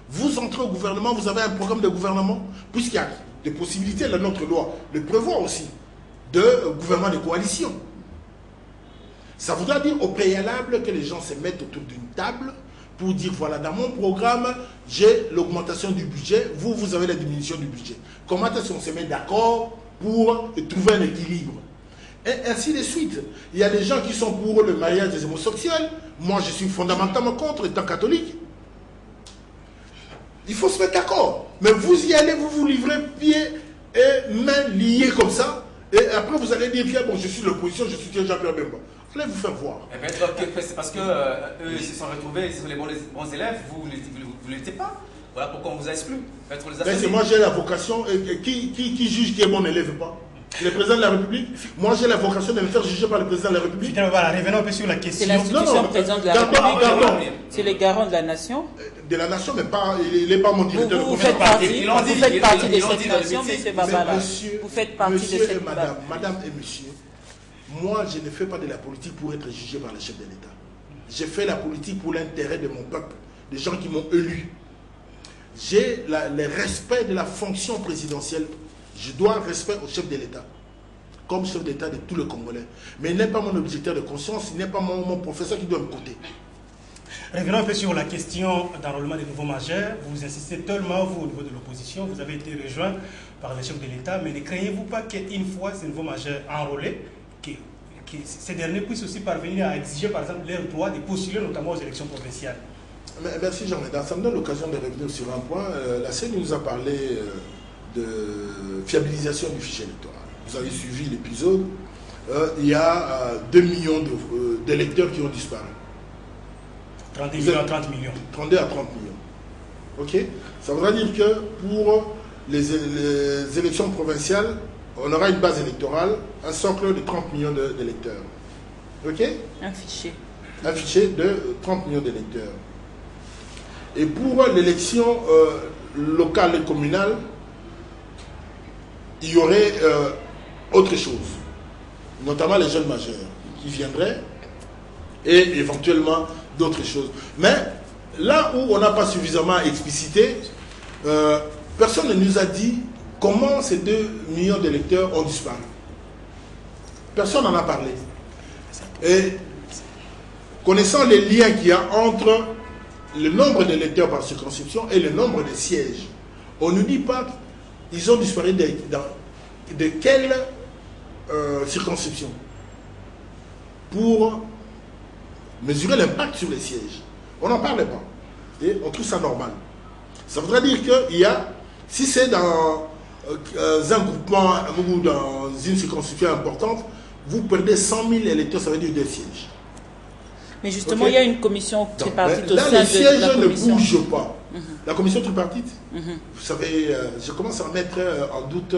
Vous entrez au gouvernement, vous avez un programme de gouvernement, puisqu'il y a des possibilités, notre loi le prévoit aussi, de gouvernement de coalition. Ça voudra dire au préalable que les gens se mettent autour d'une table pour dire, voilà, dans mon programme, j'ai l'augmentation du budget, vous avez la diminution du budget. Comment est-ce qu'on se met d'accord pour trouver un équilibre? Et ainsi de suite. Il y a des gens qui sont pour le mariage des homosexuels. Moi, je suis fondamentalement contre, étant catholique. Il faut se mettre d'accord. Mais vous y allez, vous vous livrez pieds et mains liés comme ça. Et après, vous allez dire, bon, je suis l'opposition, je soutiens Jean-Pierre Bemba. Allez vous faire voir. C'est parce qu'eux, ils se sont retrouvés, ils sont les bons élèves, vous ne l'étiez pas. Voilà pourquoi on vous a exclu. Mais moi, j'ai la vocation. Qui juge qui est bon élève pas? Le président de la République, moi j'ai la vocation de me faire juger par le président de la République. Revenons un peu sur la question. C'est l'institution président de la République. C'est les garants de la nation. De la nation, mais pas, il n'est pas mon directeur de Vous faites partie de cette nation, M. Babala. Vous faites partie de cette nation. Madame et monsieur, moi je ne fais pas de la politique pour être jugé par le chef de l'État. J'ai fait la politique pour l'intérêt de mon peuple, des gens qui m'ont élu. J'ai le respect de la fonction présidentielle. Je dois le respect au chef de l'État, comme chef d'État de tous les Congolais. Mais il n'est pas mon objecteur de conscience, il n'est pas mon professeur qui doit me coûter. Revenons un peu sur la question d'enrôlement des nouveaux majeurs. Vous insistez tellement, vous, au niveau de l'opposition, vous avez été rejoint par le chef de l'État, mais ne craignez-vous pas qu'une fois ces nouveaux majeurs enrôlés, que ces derniers puissent aussi parvenir à exiger, par exemple, leur droit de postuler notamment aux élections provinciales? Merci Jean-Médard. Ça me donne l'occasion de revenir sur un point. La CENI nous a parlé de fiabilisation du fichier électoral. Vous avez suivi l'épisode. Il y a 2 millions d'électeurs qui ont disparu. 30 millions à 30 millions. 32 à 30 millions. Ok? Ça voudra dire que pour les élections provinciales, on aura une base électorale, un socle de 30 millions d'électeurs. Ok? Un fichier. Un fichier de 30 millions d'électeurs. Et pour l'élection locale et communale, il y aurait autre chose, notamment les jeunes majeurs qui viendraient et éventuellement d'autres choses. Mais là où on n'a pas suffisamment explicité, personne ne nous a dit comment ces 2 millions d'électeurs ont disparu. Personne n'en a parlé. Et connaissant les liens qu'il y a entre le nombre d'électeurs par circonscription et le nombre de sièges, on ne nous dit pas ils ont disparu de quelle circonscription pour mesurer l'impact sur les sièges. On n'en parle pas. Et on trouve ça normal. Ça voudrait dire qu'il y a, si c'est dans un groupement ou dans une circonscription importante, vous perdez 100 000 électeurs, ça veut dire 2 sièges. Mais justement, il y a une commission tripartite au sein de la commission. Là, les sièges ne bougent pas. La commission tripartite, vous savez, je commence à mettre en doute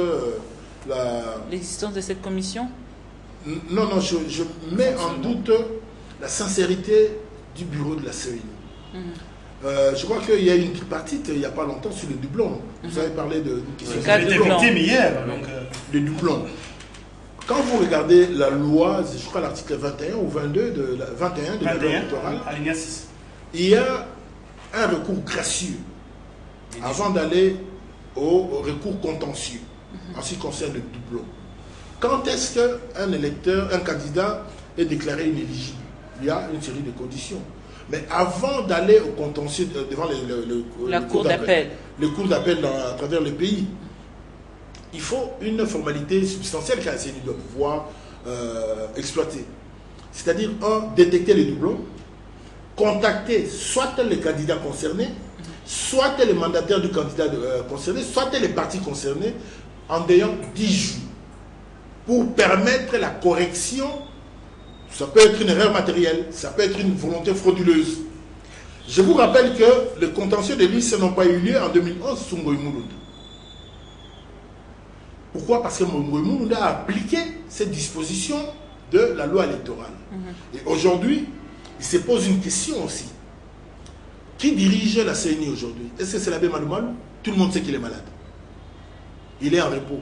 l'existence de cette commission. Non, je mets en doute la sincérité du bureau de la CENI. Je crois qu'il y a une tripartite il n'y a pas longtemps sur le doublon. Vous avez parlé de question de victime hier. Le doublon. Quand vous regardez la loi, je crois l'article 21 ou 22 de la 21 de la loi électorale, il y a un recours gracieux avant d'aller au recours contentieux en ce qui concerne le doublon. Quand est-ce qu'un électeur, un candidat est déclaré inéligible? Il y a une série de conditions. Mais avant d'aller au contentieux devant la cour d'appel, le cours d'appel à travers le pays, il faut une formalité substantielle que la CENI doit pouvoir exploiter. C'est-à-dire, détecter les doublons, contacter soit les candidats concernés, soit les mandataires du candidat concerné, soit les partis concernés, en ayant 10 jours pour permettre la correction. Ça peut être une erreur matérielle, ça peut être une volonté frauduleuse. Je vous rappelle que les contentieux des listes n'ont pas eu lieu en 2011 sous Ngoï Mulunda. Pourquoi? Parce que Ngoï Mulunda a appliqué cette disposition de la loi électorale. Et aujourd'hui, il se pose une question aussi. Qui dirige la CENI aujourd'hui? Est-ce que c'est l'abbé Maloumalou? Tout le monde sait qu'il est malade. Il est en repos.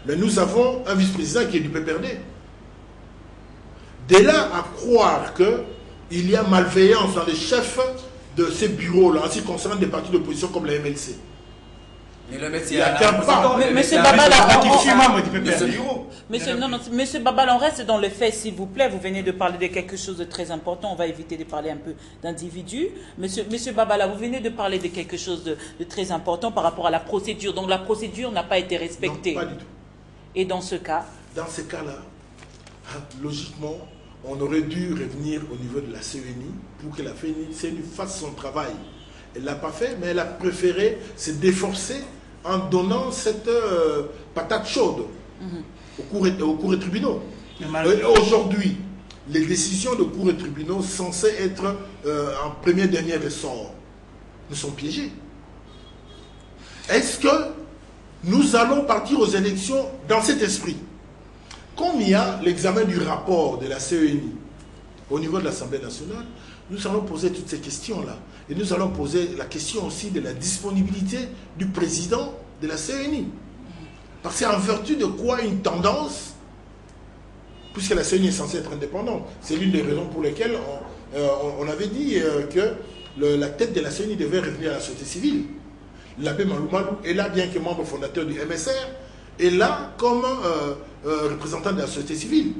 Mais nous avons un vice-président qui est du PPRD. De là à croire qu'il y a malveillance dans les chefs de ces bureaux-là, en ce qui concerne des partis d'opposition comme la MLC. Mais le métier, il n'y a qu'un pas. Monsieur Babala, Monsieur Babala, on reste dans le fait, s'il vous plaît. Vous venez de parler de quelque chose de très important. On va éviter de parler un peu d'individus. Monsieur Babala, vous venez de parler de quelque chose de très important par rapport à la procédure. Donc la procédure n'a pas été respectée. Non, pas du tout. Et dans ce cas? Dans ce cas-là, logiquement, on aurait dû revenir au niveau de la CENI pour que la CENI fasse son travail. Elle ne l'a pas fait, mais elle a préféré se déforcer en donnant cette patate chaude aux cours et tribunaux. Aujourd'hui, les décisions de cours et tribunaux censées être en premier dernier ressort nous sont piégées. Est-ce que nous allons partir aux élections dans cet esprit? comme il y a l'examen du rapport de la CENI au niveau de l'Assemblée nationale, nous allons poser toutes ces questions-là. Et nous allons poser la question aussi de la disponibilité du président de la CENI. Parce qu'en vertu de quoi une tendance, puisque la CENI est censée être indépendante, c'est l'une des raisons pour lesquelles on avait dit que la tête de la CENI devait revenir à la société civile. L'abbé Maloumalou est là, bien que membre fondateur du MSR, est là comme représentant de la société civile.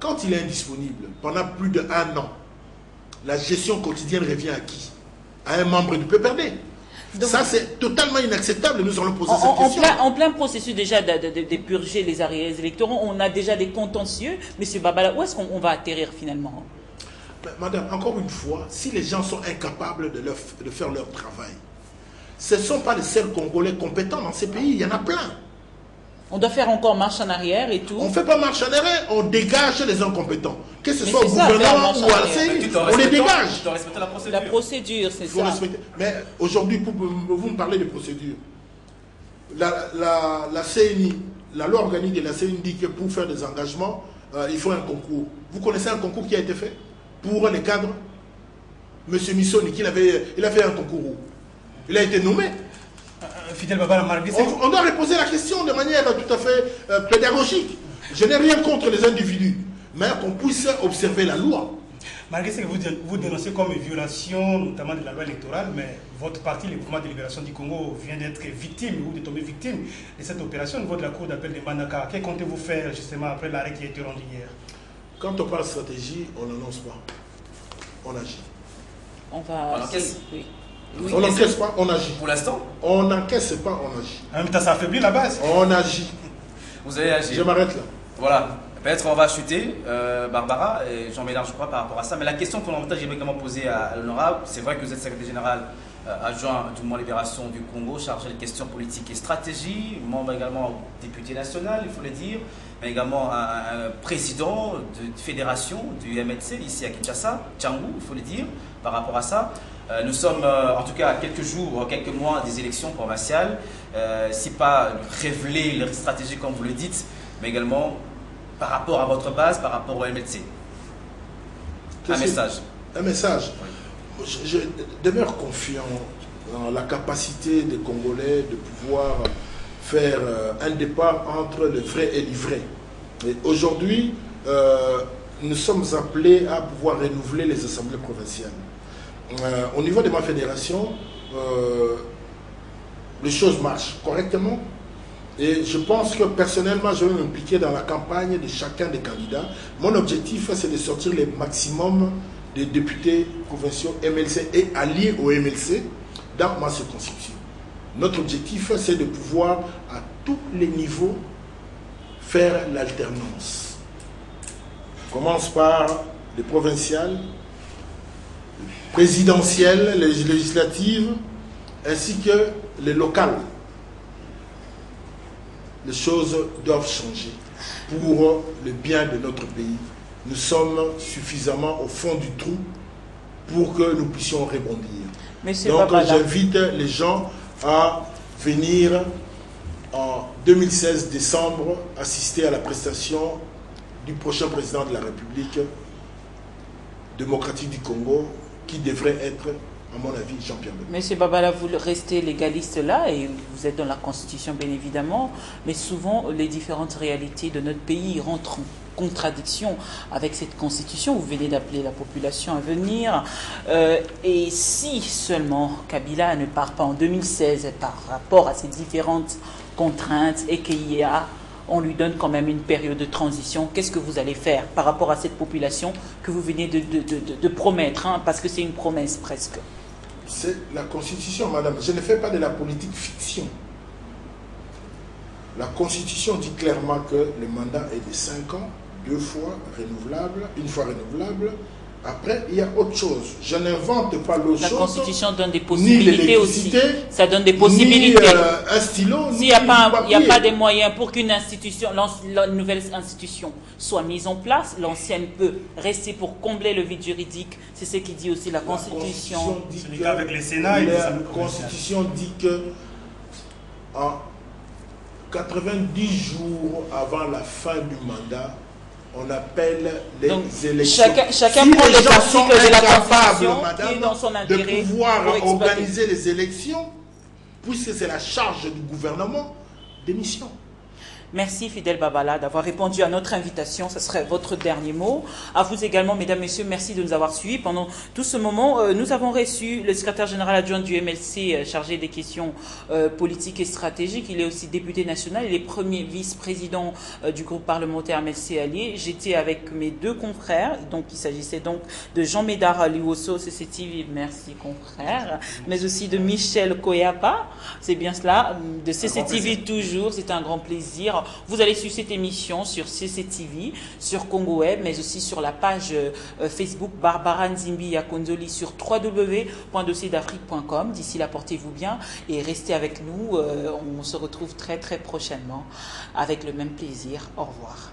Quand il est indisponible, pendant plus d'1 an, la gestion quotidienne revient à qui? À un membre du PPRD. Donc, ça, c'est totalement inacceptable. Nous allons poser cette question. En plein processus déjà de purger les arriérés électoraux, on a déjà des contentieux. Monsieur Babala, où est-ce qu'on va atterrir finalement? Madame, encore une fois, si les gens sont incapables de faire leur travail, ce ne sont pas les seuls Congolais compétents dans ces pays. Il y en a plein. On doit faire encore marche en arrière et tout. On ne fait pas marche en arrière, on dégage les incompétents. Que ce soit au gouvernement ou à la CENI, on les dégage. Tu dois respecter la procédure. La procédure, c'est ça. Mais aujourd'hui, vous me parlez de procédure. La CENI, la loi organique de la CENI dit que pour faire des engagements, il faut un concours. Vous connaissez un concours qui a été fait pour les cadres? Monsieur Missoni, il a fait un concours. Il a été nommé. Fidèle Babala, on doit reposer la question de manière tout à fait pédagogique. Je n'ai rien contre les individus, mais qu'on puisse observer la loi. Malgré ce que vous dénoncez comme une violation, notamment de la loi électorale, mais votre parti, le Mouvement de libération du Congo, vient d'être victime ou de tomber victime de cette opération au niveau de la cour d'appel de Mbandaka. Que comptez-vous faire justement après l'arrêt qui a été rendu hier? Quand on parle stratégie, on n'annonce pas. On agit. On va... Oui. Oui. On n'encaisse pas, on agit. Pour l'instant? On n'encaisse pas, on agit. En même temps, ça affaiblit la base. On agit. Vous allez agir. Je m'arrête là. Voilà. Peut-être on va chuter, Barbara et Jean Ménard, je crois, par rapport à ça. Mais la question fondamentale, j'aimerais également poser à l'honorable, c'est vrai que vous êtes secrétaire général adjoint du Mouvement Libération du Congo, chargé des questions politiques et stratégie, membre également député national, il faut le dire, mais également un président de fédération du MLC ici à Kinshasa, Tchangou, il faut le dire, par rapport à ça. Nous sommes en tout cas à quelques jours, quelques mois des élections provinciales, si pas révéler leur stratégie comme vous le dites, mais également par rapport à votre base, par rapport au MLC. Un message. Un message. Oui. Je demeure confiant dans la capacité des Congolais de pouvoir faire un départ entre le vrai et l'ivraie. Aujourd'hui, nous sommes appelés à pouvoir renouveler les assemblées provinciales. Au niveau de ma fédération, les choses marchent correctement. Et je pense que personnellement, je vais m'impliquer dans la campagne de chacun des candidats. Mon objectif, c'est de sortir le maximum de députés provinciaux MLC et alliés au MLC dans ma circonscription. Notre objectif, c'est de pouvoir, à tous les niveaux, faire l'alternance. On commence par les provinciales, présidentielles, les législatives, ainsi que les locales. Les choses doivent changer pour le bien de notre pays. Nous sommes suffisamment au fond du trou pour que nous puissions rebondir. Donc j'invite les gens à venir en 2016 décembre assister à la prestation du prochain président de la République démocratique du Congo qui devrait être, à mon avis, Jean-Pierre Bemba. Monsieur Babala, vous restez légaliste là et vous êtes dans la Constitution bien évidemment, mais souvent les différentes réalités de notre pays rentrent en contradiction avec cette Constitution. Vous venez d'appeler la population à venir. Et si seulement Kabila ne part pas en 2016 par rapport à ces différentes contraintes et on lui donne quand même une période de transition, qu'est-ce que vous allez faire par rapport à cette population que vous venez de promettre, hein, parce que c'est une promesse presque? C'est la Constitution, madame. Je ne fais pas de la politique fiction. La Constitution dit clairement que le mandat est de 5 ans, 2 fois renouvelable, 1 fois renouvelable. Après, il y a autre chose. Je n'invente pas l'autre chose. La Constitution donne des possibilités aussi. Ça donne des Ni possibilités. un stylo, s'il n'y a pas des moyens pour qu'une institution, la nouvelle institution soit mise en place, l'ancienne peut rester pour combler le vide juridique. C'est ce qui dit aussi la Constitution. C'est le cas avec les Sénats. La Constitution dit que 90 jours avant la fin du mandat, on appelle les Donc, élections. Chacun Si prend les les gens sont articles de la incapables, Constitution madame, qui est dans son de intérêt pouvoir pour exploiter. organiser les élections, puisque c'est la charge du gouvernement, démission. Merci Fidèle Babala d'avoir répondu à notre invitation. Ce serait votre dernier mot. À vous également, mesdames, messieurs, merci de nous avoir suivis pendant tout ce moment. Nous avons reçu le secrétaire général adjoint du MLC chargé des questions politiques et stratégiques. Il est aussi député national. Il est premier vice-président du groupe parlementaire MLC allié. J'étais avec mes deux confrères. Donc, il s'agissait donc de Jean Médard Liwoso, CCTV, merci confrère, mais aussi de Michel Koyapa. C'est bien cela, de CCTV toujours. C'est un grand plaisir. Vous allez suivre cette émission sur CCTV, sur Congo Web, mais aussi sur la page Facebook Barbara Nzimbi Yakondoli sur www.dossierdafrique.com. D'ici là, portez-vous bien et restez avec nous. On se retrouve très très prochainement avec le même plaisir. Au revoir.